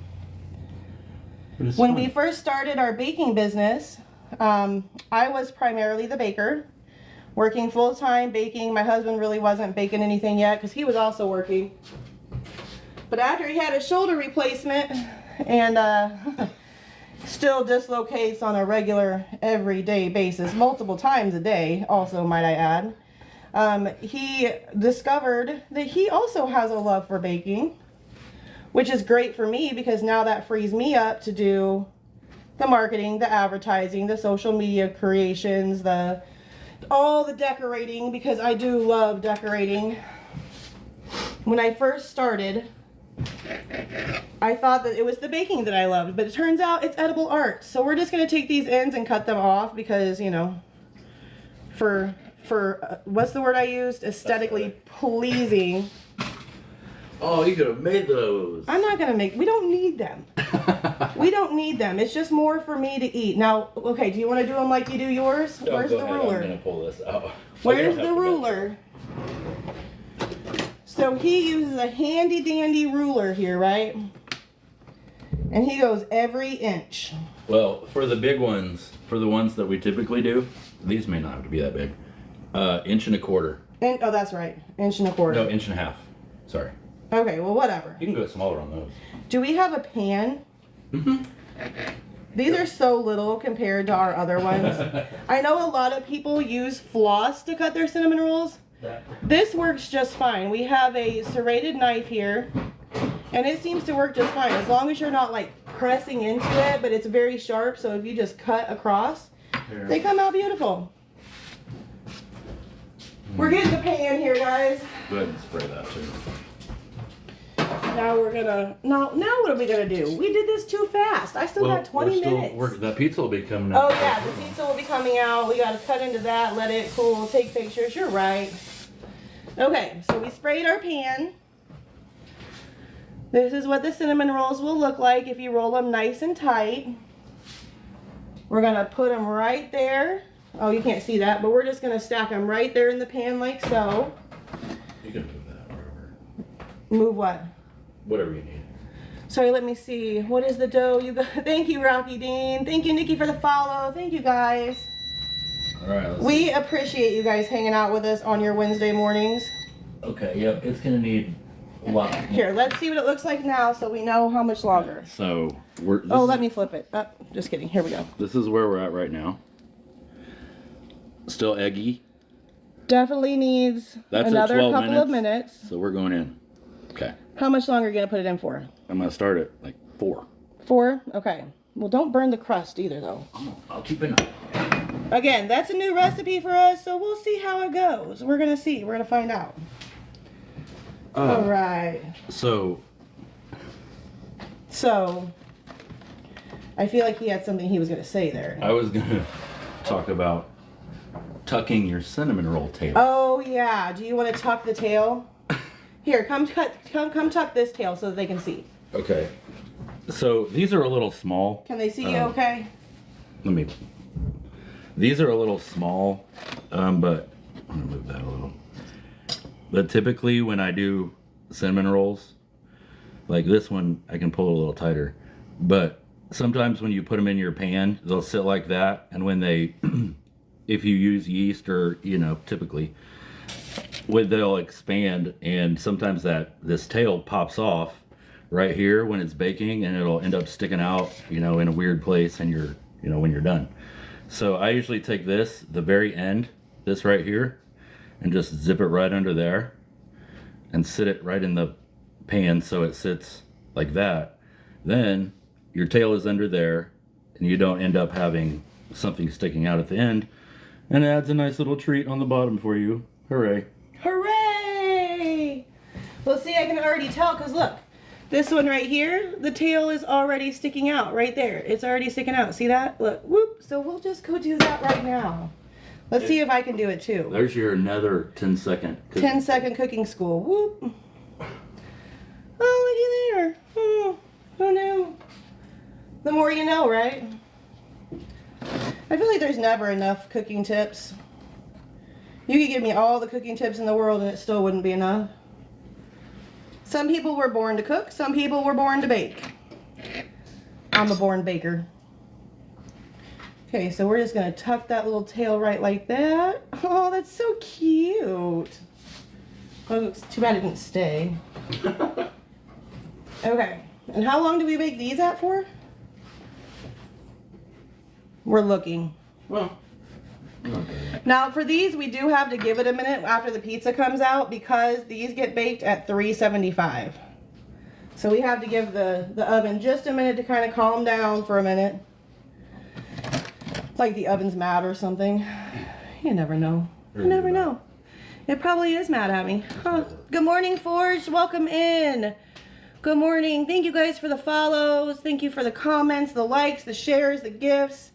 When we first started our baking business, I was primarily the baker, working full-time baking. My husband really wasn't baking anything yet because he was also working. But after he had a shoulder replacement and still dislocates on a regular, everyday basis, multiple times a day, also might I add, he discovered that he also has a love for baking, which is great for me because now that frees me up to do the marketing, the advertising, the social media creations, all the decorating, because I do love decorating. When I first started, I thought that it was the baking that I loved, but it turns out it's edible art. So we're just going to take these ends and cut them off because, you know, for what's the word I used? Aesthetically pleasing. Oh, you could have made those. I'm not going to make, we don't need them. We don't need them. It's just more for me to eat. Now, okay, do you want to do them like you do yours? No, Where's the ruler? I'm going to pull this out. Where's the ruler? So he uses a handy dandy ruler here, right? And he goes every inch. Well, for the big ones, for the ones that we typically do, these may not have to be that big. 1.25 inches. Oh, that's right. 1.25 inches. No, 1.5 inches. Sorry. Okay, well, whatever. You can go smaller on those. Do we have a pan? Mm-hmm. These are so little compared to our other ones. I know a lot of people use floss to cut their cinnamon rolls. This works just fine. We have a serrated knife here, and it seems to work just fine as long as you're not like pressing into it, but it's very sharp, so if you just cut across, they come out beautiful. We're getting the pan here, guys. Go ahead and spray that too. Now we're gonna, now what are we gonna do? We did this too fast. I still got 20 minutes. That pizza will be coming out. Oh yeah, the pizza will be coming out. We gotta cut into that, let it cool, take pictures. You're right. Okay, so we sprayed our pan. This is what the cinnamon rolls will look like if you roll them nice and tight. We're gonna put them right there. Oh, you can't see that, but we're just gonna stack them right there in the pan like so. You can move that wherever. Move what? Whatever you need. Sorry, let me see. What is the dough you got? Thank you, Rocky Dean. Thank you, Nikki, for the follow. Thank you, guys. All right. We appreciate you guys hanging out with us on your Wednesday mornings. Okay, yep, it's gonna need a lot. Here, let's see what it looks like now so we know how much longer. So, let me flip it. Oh, just kidding. Here we go. This is where we're at right now. Still eggy. Definitely needs another couple of minutes. So we're going in. Okay. How much longer are you going to put it in for? I'm going to start at like 4. 4? Okay. Well, don't burn the crust either, though. Oh, I'll keep an eye. Again, that's a new recipe for us, so we'll see how it goes. We're going to see. We're going to find out. All right. So, I feel like he had something he was going to say there. I was going to talk about tucking your cinnamon roll tail. Oh yeah. Do you want to tuck the tail? Here, come tuck this tail so that they can see. Okay. So these are a little small. Can they see you okay? These are a little small, but I'm gonna move that a little. But typically when I do cinnamon rolls, like this one, I can pull it a little tighter. But sometimes when you put them in your pan, they'll sit like that. And when they, if you use yeast or, you know, typically, they'll expand. And sometimes this tail pops off right here when it's baking, and it'll end up sticking out, you know, in a weird place, and when you're done. So I usually take this, the very end, this right here, and just zip it right under there and sit it right in the pan so it sits like that. Then your tail is under there and you don't end up having something sticking out at the end, and it adds a nice little treat on the bottom for you. Hooray. Hooray! Well, see, I can already tell because look, this one right here, the tail is already sticking out right there. It's already sticking out. See that? Look, whoop. So we'll just go do that right now. Let's see if I can do it too. There's your another 10-second cooking. 10-second cooking school. Whoop. Oh, looky there. Who knew? The more you know, right? I feel like there's never enough cooking tips. You could give me all the cooking tips in the world and it still wouldn't be enough. Some people were born to cook. Some people were born to bake. I'm a born baker. Okay, so we're just gonna tuck that little tail right like that. Oh, that's so cute. Oh, it's too bad it didn't stay. Okay, and how long do we bake these at for? We're looking. Well, now for these, we do have to give it a minute after the pizza comes out because these get baked at 375. So we have to give the oven just a minute to kind of calm down for a minute. Like the oven's mad or something. You never know. You never know. It probably is mad at me. Huh. Good morning, Forge. Welcome in. Good morning. Thank you guys for the follows. Thank you for the comments, the likes, the shares, the gifts.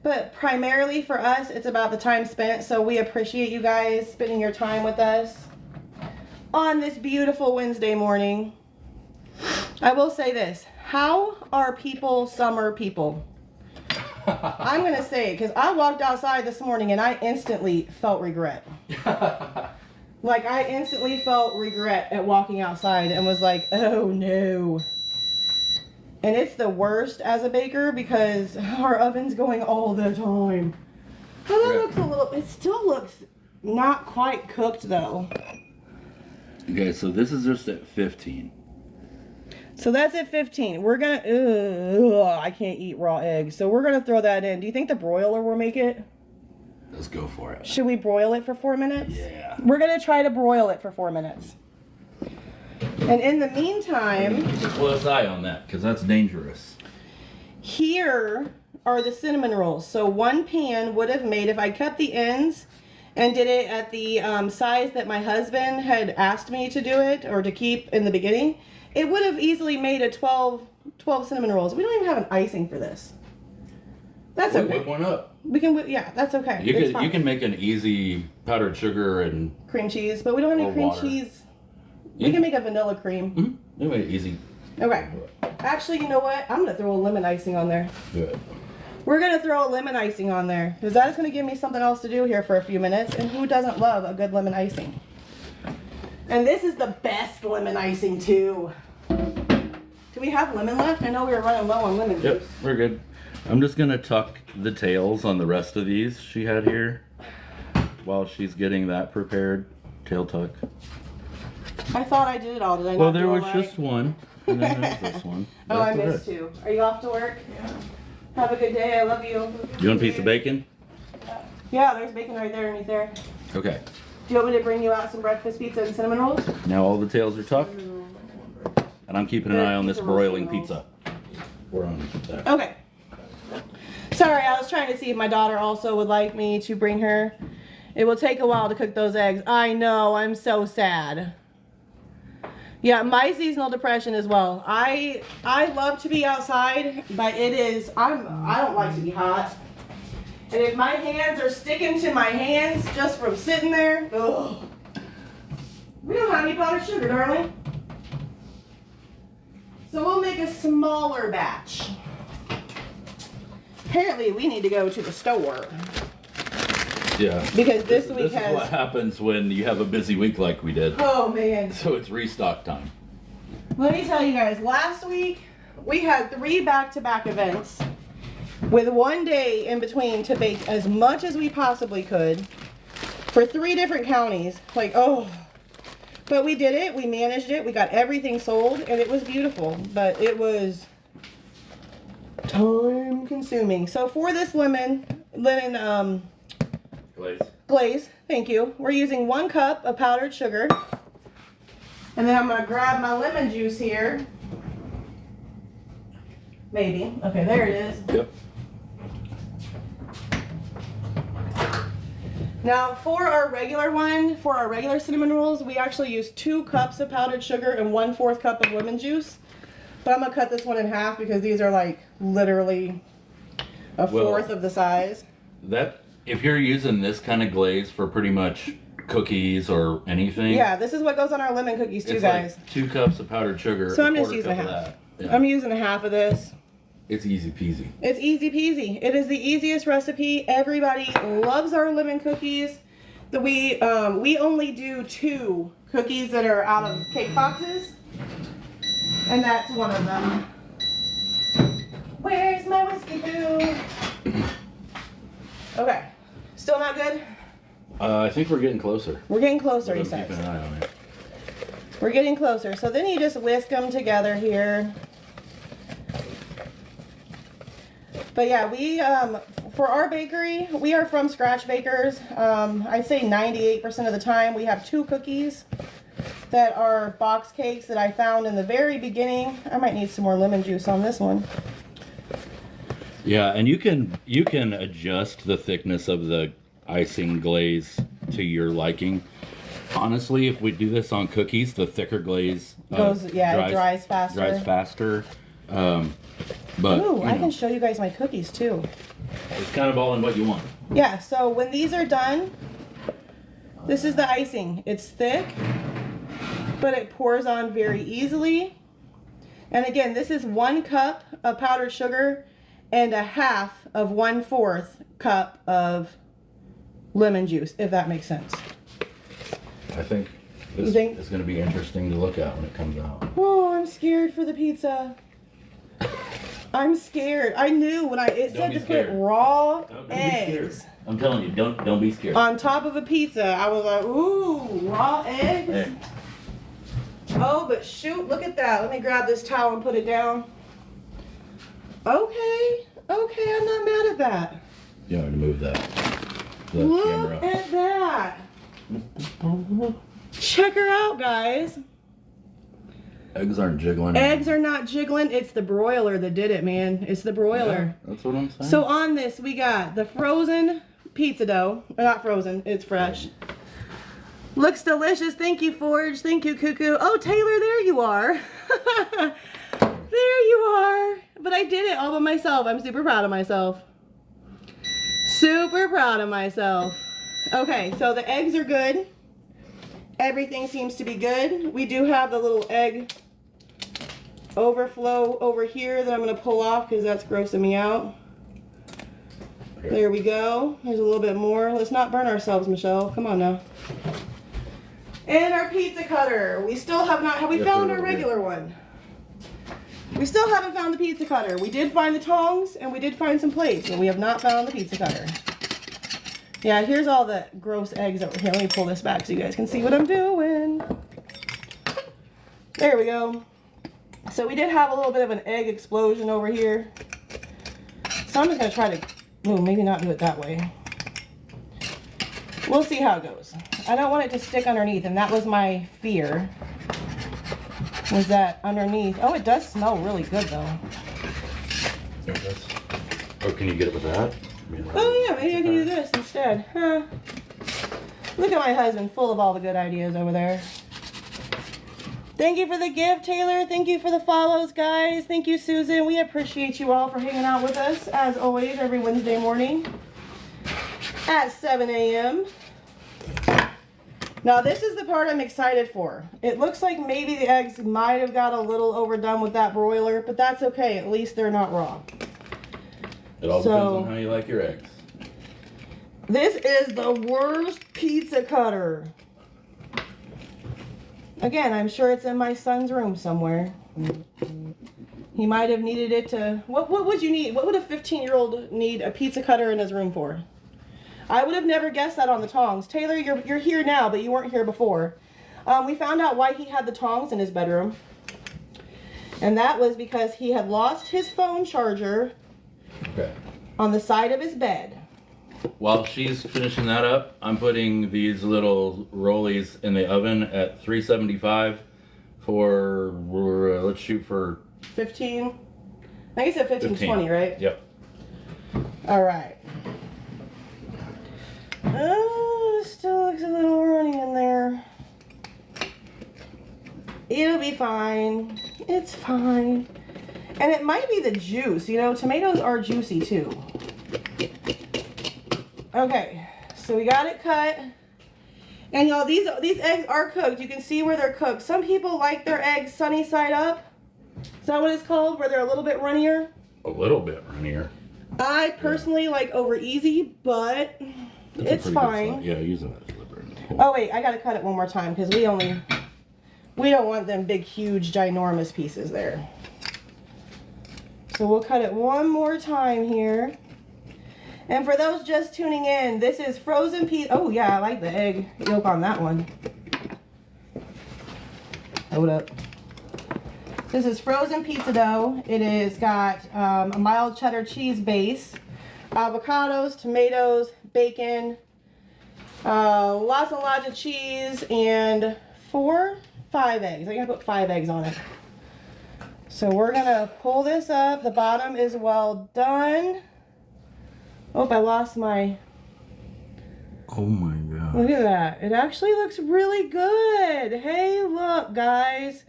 But primarily for us, it's about the time spent. So we appreciate you guys spending your time with us on this beautiful Wednesday morning. I will say this. How are people summer people? I'm going to say it because I walked outside this morning and I instantly felt regret. Like I instantly felt regret at walking outside and was like, oh no. And it's the worst as a baker because our oven's going all the time. Oh, that looks a little, it still looks not quite cooked though. okay, so this is just at 15. So that's at 15. We're gonna, I can't eat raw eggs. So we're gonna throw that in. Do you think the broiler will make it? Let's go for it. Should we broil it for 4 minutes? Yeah. We're gonna try to broil it for 4 minutes. And in the meantime, Keep a close eye on that because that's dangerous. here are the cinnamon rolls. So one pan would have made, if I kept the ends and did it at the size that my husband had asked me to do it or to keep in the beginning, it would have easily made a 12 cinnamon rolls. We don't even have an icing for this. That's We'll okay. whip one up. We can, yeah, that's okay. It's fine. You can make an easy powdered sugar and cream cheese, but we don't have any or cream water. cheese. We can make a vanilla cream. You make it easy. Okay. Actually, you know what? I'm gonna throw a lemon icing on there. Good. We're gonna throw a lemon icing on there because that is gonna give me something else to do here for a few minutes. And who doesn't love a good lemon icing? And this is the best lemon icing too. Do we have lemon left? I know we were running low on lemon Yep, juice. we're good. I'm just gonna tuck the tails on the rest of these she had here while she's getting that prepared. Tail tuck. I thought I did it all. Did I not? Well, there do was all right? just one. And then there's this one. Oh, I That's missed okay. 2. Are you off to work? Yeah. Have a good day. I love you. You want a piece of bacon? Yeah, there's bacon right there underneath there. Okay. Do you want me to bring you out some breakfast pizza and cinnamon rolls? Now all the tails are tucked. And I'm keeping an eye on this broiling pizza. We're on that. Okay. Sorry, I was trying to see if my daughter also would like me to bring her. It will take a while to cook those eggs. I know, I'm so sad. Yeah, my seasonal depression as well. I love to be outside, but it is, I don't like to be hot. And if my hands are sticking to my hands just from sitting there, ugh. We don't have any powdered sugar, darling. So we'll make a smaller batch. Apparently we need to go to the store. Yeah. Because this is what happens when you have a busy week like we did. Oh man. So it's restock time. Let me tell you guys, last week we had 3 back-to-back events with 1 day in between to bake as much as we possibly could for 3 different counties. Like, oh. But we did it, we managed it, we got everything sold, and it was beautiful. But it was time consuming. So for this lemon glaze, thank you, we're using 1 cup of powdered sugar. And then I'm gonna grab my lemon juice here. Maybe. Okay, there it is. Yep. Now for our regular one, for our regular cinnamon rolls, we actually use 2 cups of powdered sugar and 1/4 cup of lemon juice. But I'm gonna cut this one in half because these are like literally a fourth of the size. That, if you're using this kind of glaze for pretty much cookies or anything. Yeah, this is what goes on our lemon cookies too, guys. Like 2 cups of powdered sugar. So I'm just using a half. Yeah. I'm using a half of this. It's easy peasy. It's easy peasy. It is the easiest recipe. Everybody loves our lemon cookies. We only do 2 cookies that are out of cake boxes, and that's one of them. Where's my whiskey boo? Okay, still not good? I think we're getting closer. We're getting closer, he says. Keep an eye on it. We're getting closer. So then you just whisk them together here. But yeah, we, for our bakery, we are from scratch bakers. I'd say 98% of the time we have 2 cookies that are box cakes that I found in the very beginning. I might need some more lemon juice on this one. Yeah, and you can adjust the thickness of the icing glaze to your liking. Honestly, if we do this on cookies, the thicker glaze it dries faster. Dries faster. But ooh, I can show you guys my cookies too. It's kind of all in what you want. Yeah, so when these are done, this is the icing. It's thick, but it pours on very easily. And again, this is 1 cup of powdered sugar and a half of 1/4 cup of lemon juice, if that makes sense. I think this is going to be interesting to look at when it comes out. Oh, I'm scared for the pizza. I'm scared. I knew when it said to put raw eggs. I'm telling you, don't be scared. On top of a pizza, I was like, ooh, raw eggs. Hey. Oh, but shoot, look at that. Let me grab this towel and put it down. Okay, I'm not mad at that. You want me to move that? The Look camera. at that. Check her out, guys. Eggs aren't jiggling. Eggs are not jiggling. It's the broiler that did it, man. It's the broiler. Yeah, that's what I'm saying. So on this, we got the frozen pizza dough. Not frozen, it's fresh. Looks delicious. Thank you, Forge. Thank you, Cuckoo. Oh, Taylor, there you are. There you are. But I did it all by myself. I'm super proud of myself. Super proud of myself. Okay, so the eggs are good. Everything seems to be good. We do have the little egg overflow over here that I'm going to pull off because that's grossing me out. There we go. There's a little bit more. Let's not burn ourselves, Michelle. Come on now. And our pizza cutter. We still have not, have we found our regular one? We still haven't found the pizza cutter. We did find the tongs and we did find some plates, but we have not found the pizza cutter. Yeah, here's all the gross eggs over here. Let me pull this back so you guys can see what I'm doing. There we go. So we did have a little bit of an egg explosion over here. So I'm just going to try to, ooh, maybe not do it that way. We'll see how it goes. I don't want it to stick underneath, and that was my fear. Was that underneath? Oh, it does smell really good though. There it is. Oh, can you get it with that? Oh yeah, maybe I can do this instead. Huh. Look at my husband, full of all the good ideas over there. Thank you for the gift, Taylor. Thank you for the follows, guys. Thank you, Susan. We appreciate you all for hanging out with us, as always, every Wednesday morning. at 7 a.m. Now this is the part I'm excited for. It looks like maybe the eggs might have got a little overdone with that broiler, but that's okay. At least they're not raw. It all depends on how you like your eggs. This is the worst pizza cutter. Again, I'm sure it's in my son's room somewhere. He might have needed it to... What would you need? What would a 15-year-old need a pizza cutter in his room for? I would have never guessed that on the tongs. Taylor, you're here now, but you weren't here before. We found out why he had the tongs in his bedroom. And that was because he had lost his phone charger on the side of his bed. While she's finishing that up, I'm putting these little rollies in the oven at 375 for, let's shoot for 15. I think you said 15, 20, right? Yep. All right. Oh, still looks a little runny in there. It'll be fine. It's fine. And it might be the juice. You know, tomatoes are juicy too. Okay, so we got it cut. And y'all, these eggs are cooked. You can see where they're cooked. Some people like their eggs sunny side up. Is that what it's called? Where they're a little bit runnier? A little bit runnier. I personally like over easy, but it's fine. Yeah, use that slipper. Oh wait, I gotta cut it one more time because we don't want them big, huge, ginormous pieces there. So we'll cut it one more time here. And for those just tuning in, this is frozen pizza. Oh yeah, I like the egg yolk on that one. Hold up. This is frozen pizza dough. It is got a mild cheddar cheese base, avocados, tomatoes, bacon, lots and lots of cheese, and 5 eggs. I'm gonna put 5 eggs on it. So we're gonna pull this up. The bottom is well done. Oh, I lost my... Oh my god. Look at that. It actually looks really good. Hey, look, guys.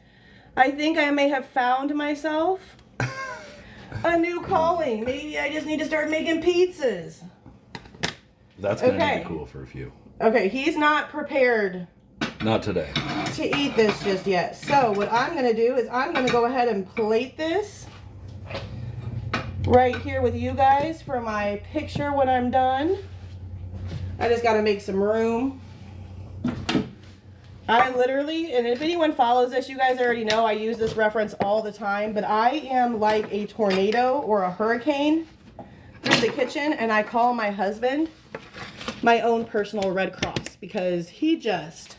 I think I may have found myself a new calling. Maybe I just need to start making pizzas. That's gonna be cool for a few. Okay, he's not prepared. Not today. To eat this just yet. So what I'm gonna do is I'm gonna go ahead and plate this right here with you guys for my picture when I'm done. I just gotta make some room. I literally, and if anyone follows this, you guys already know I use this reference all the time, but I am like a tornado or a hurricane through the kitchen, and I call my husband my own personal Red Cross because he just...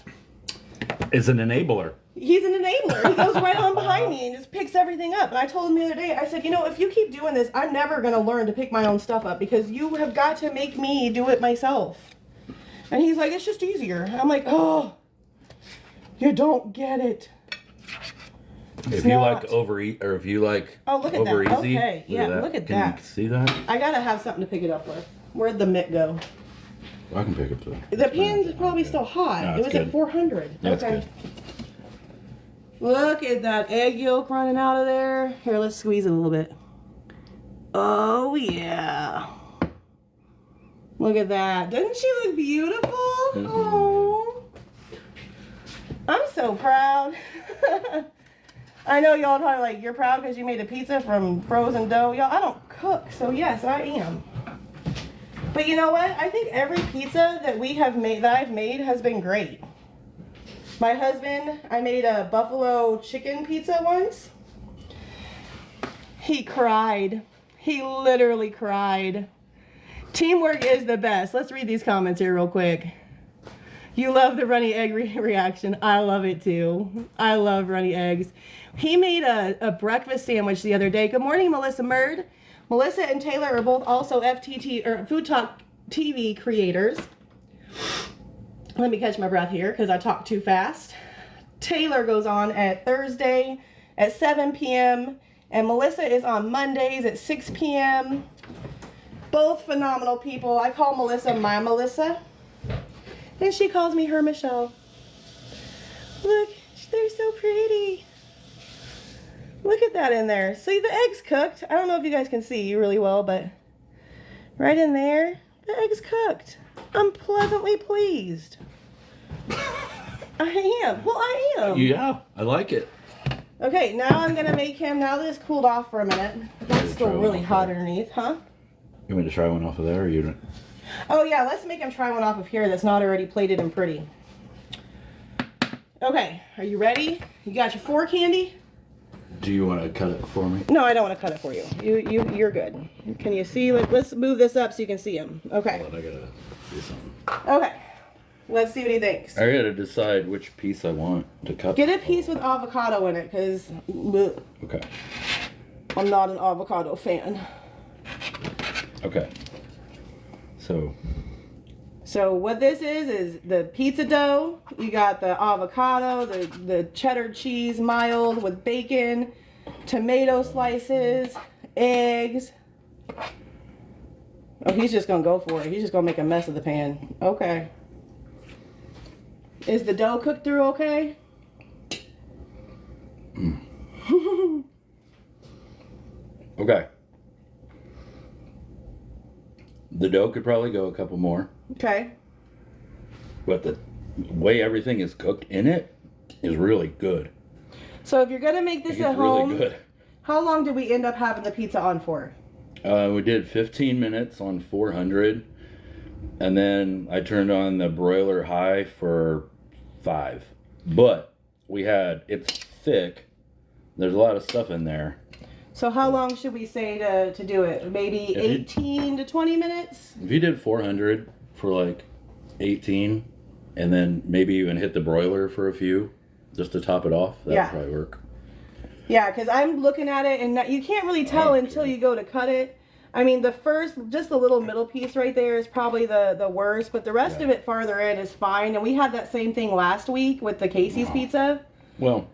is an enabler. He's an enabler. He goes right on behind me and just picks everything up. And I told him the other day, I said, you know, if you keep doing this, I'm never going to learn to pick my own stuff up because you have got to make me do it myself. And he's like, it's just easier. I'm like, oh, you don't get it. If you like overeat, or if you like over easy. Okay, yeah, look at that. Can you see that? I got to have something to pick it up with. Where'd the mitt go? I can pick it too. The pan's probably still hot. No, it was good. at 400. Yeah, okay. good. Look at that egg yolk running out of there. Here, let's squeeze it a little bit. Oh, yeah. Look at that. Doesn't she look beautiful? Oh, I'm so proud. I know y'all probably like, you're proud because you made a pizza from frozen dough. Y'all, I don't cook, so yes, I am. But you know what? I think every pizza that I've made has been great. My husband, I made a buffalo chicken pizza once. He cried. He literally cried. Teamwork is the best. Let's read these comments here real quick. You love the runny egg reaction. I love it too. I love runny eggs. He made a breakfast sandwich the other day. Good morning, Melissa Murd. Melissa and Taylor are both also FTT or FoodTokTV creators. Let me catch my breath here because I talk too fast. Taylor goes on at Thursday at 7 p.m. and Melissa is on Mondays at 6 p.m. Both phenomenal people. I call Melissa my Melissa. And she calls me her Michelle. Look, they're so pretty. Look at that in there. See, the egg's cooked. I don't know if you guys can see really well, but right in there, the egg's cooked. I'm pleasantly pleased. I am. Well, I am. Yeah, I like it. Okay, now I'm gonna make him. Now that it's cooled off for a minute. It's still really hot underneath, huh? You want me to try one off of there, or you don't? Oh yeah, let's make him try one off of here that's not already plated and pretty. Okay, are you ready? You got your fork handy? Do you want to cut it for me? No, I don't want to cut it for you. You're good. Can you see? Let's move this up so you can see him. Okay. Hold on, I gotta do something. Okay. Let's see what he thinks. I gotta decide which piece I want to cut. Get a piece with avocado in it, because Okay. I'm not an avocado fan. Okay. So what this is the pizza dough. You got the avocado, the cheddar cheese mild with bacon, tomato slices, eggs. Oh, he's just gonna go for it. He's just gonna make a mess of the pan. Okay. Is the dough cooked through okay? Okay. The dough could probably go a couple more. Okay. But the way everything is cooked in it is really good. So if you're gonna make this at home, really good. How long did we end up having the pizza on for? We did 15 minutes on 400, and then I turned on the broiler high for 5. But it's thick. There's a lot of stuff in there. So how long should we say to do it? Maybe 18 to 20 minutes? If you did 400 for like 18, and then maybe even hit the broiler for a few, just to top it off, that would probably work. Yeah, because I'm looking at it, and you can't really tell until you go to cut it. I mean, just the little middle piece right there is probably the worst, but the rest of it farther in is fine. And we had that same thing last week with the Casey's pizza. Well,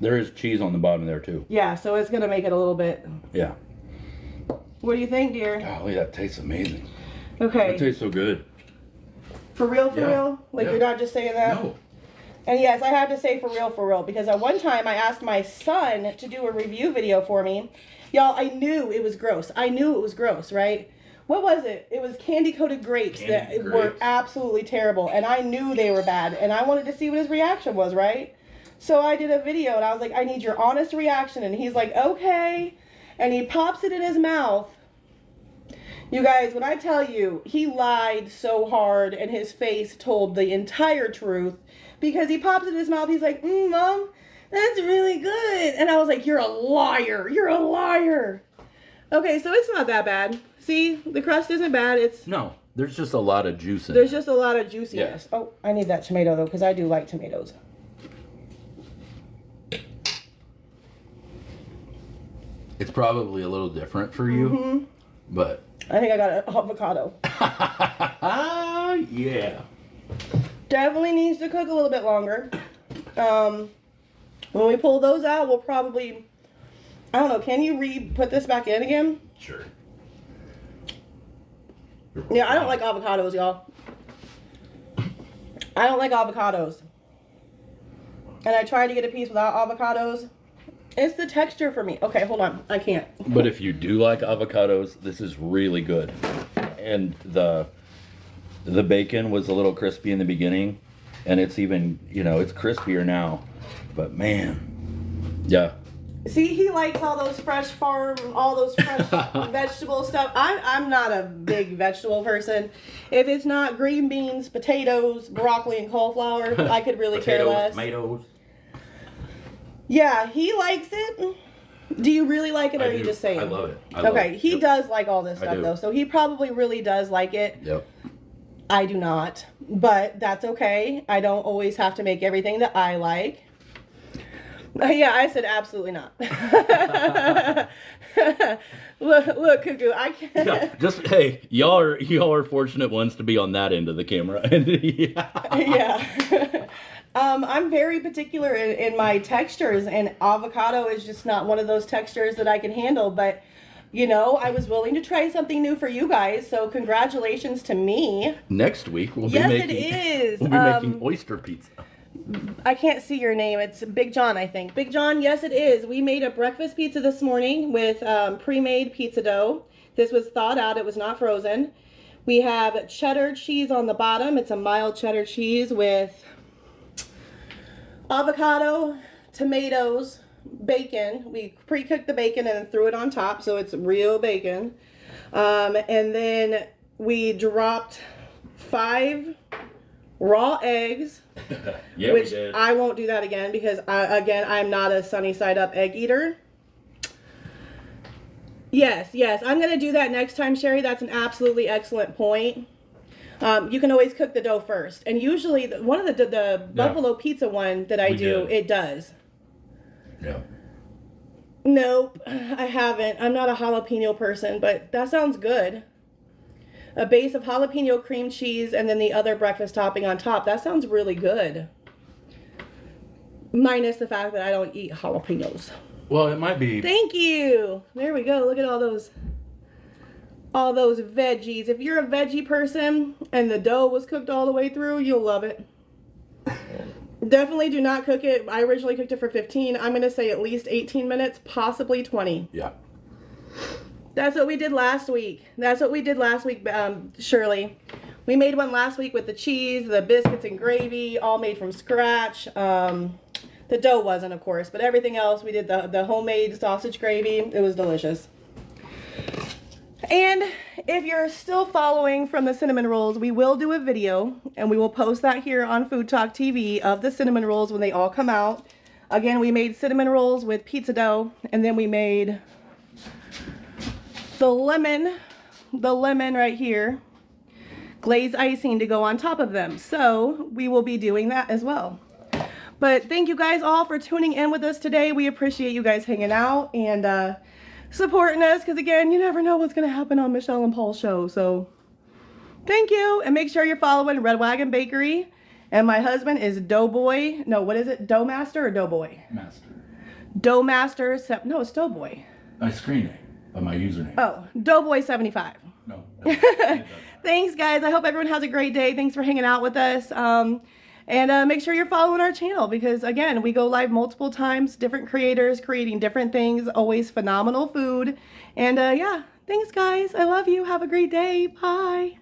there is cheese on the bottom there too. Yeah, so it's going to make it a little bit. Yeah. What do you think, dear? Golly, that tastes amazing. Okay. That tastes so good. For real, for real? Like you're not just saying that? No. And yes, I have to say for real, because at one time I asked my son to do a review video for me. Y'all, I knew it was gross. I knew it was gross, right? What was it? It was candy-coated grapes that were absolutely terrible. And I knew they were bad. And I wanted to see what his reaction was, right? So I did a video and I was like, I need your honest reaction. And he's like, okay. And he pops it in his mouth. You guys, when I tell you, he lied so hard and his face told the entire truth. Because he pops it in his mouth, he's like, Mom, that's really good. And I was like, you're a liar. You're a liar. Okay, so it's not that bad. See, the crust isn't bad. No, there's just a lot of juice in it. There's just a lot of juiciness. Yeah. Oh, I need that tomato, though, because I do like tomatoes. It's probably a little different for you, but... I think I got an avocado. Yeah. Definitely needs to cook a little bit longer. When we pull those out, we'll probably... I don't know, can you put this back in again? Sure. Yeah, I don't like avocados, y'all. I don't like avocados. And I tried to get a piece without avocados. It's the texture for me. Okay, hold on. I can't. But if you do like avocados, this is really good. And the bacon was a little crispy in the beginning. And it's even, it's crispier now. But man, yeah. See, he likes all those fresh farm, all those fresh vegetable stuff. I'm not a big vegetable person. If it's not green beans, potatoes, broccoli, and cauliflower, I could really care less. Tomatoes. Yeah, he likes it. Do you really like it, or are you just saying? I love it. Okay, he does like all this stuff, though. So he probably really does like it. Yep. I do not, but that's okay. I don't always have to make everything that I like. Yeah, I said absolutely not. look, Cuckoo, I can't. Yeah, just hey, y'all are fortunate ones to be on that end of the camera. Yeah. I'm very particular in my textures, and avocado is just not one of those textures that I can handle. But I was willing to try something new for you guys, so congratulations to me. Next week we'll be making oyster pizza. I can't see your name. It's Big John, I think. Big John, yes it is. We made a breakfast pizza this morning with pre-made pizza dough. This was thawed out. It was not frozen. We have cheddar cheese on the bottom. It's a mild cheddar cheese with avocado, tomatoes, bacon. We pre-cooked the bacon and then threw it on top, so it's real bacon. And then we dropped 5 raw eggs. Yeah, which we did. I won't do that again because I'm not a sunny side up egg eater. Yes, I'm gonna do that next time, Sherry. That's an absolutely excellent point. You can always cook the dough first, and usually one of the buffalo pizza one that I do, it does. Yeah. Nope, I haven't. I'm not a jalapeno person, but that sounds good. A base of jalapeno cream cheese and then the other breakfast topping on top. That sounds really good. Minus the fact that I don't eat jalapenos. Well, it might be. Thank you. There we go. Look at all those veggies. If you're a veggie person and the dough was cooked all the way through, you'll love it. Definitely do not cook it. I originally cooked it for 15. I'm going to say at least 18 minutes, possibly 20. Yeah. That's what we did last week. Shirley. We made one last week with the cheese, the biscuits and gravy, all made from scratch. The dough wasn't, of course, but everything else, we did the homemade sausage gravy. It was delicious. And if you're still following from the cinnamon rolls, we will do a video, and we will post that here on Food Talk TV of the cinnamon rolls when they all come out. Again, we made cinnamon rolls with pizza dough, and then we made the lemon right here, glazed icing to go on top of them. So we will be doing that as well. But thank you guys all for tuning in with us today. We appreciate you guys hanging out and supporting us, because again, you never know what's going to happen on Michelle and Paul's show. So thank you, and make sure you're following Red Wagon Bakery. And my husband is Doughboy. No, what is it? Dough Master or Doughboy? Master. Dough Master. No, it's Doughboy. My screen name, but my username. Oh, Doughboy75. No. Thanks, guys. I hope everyone has a great day. Thanks for hanging out with us. And make sure you're following our channel, because again, we go live multiple times, different creators creating different things, always phenomenal food. And yeah, thanks guys. I love you. Have a great day. Bye.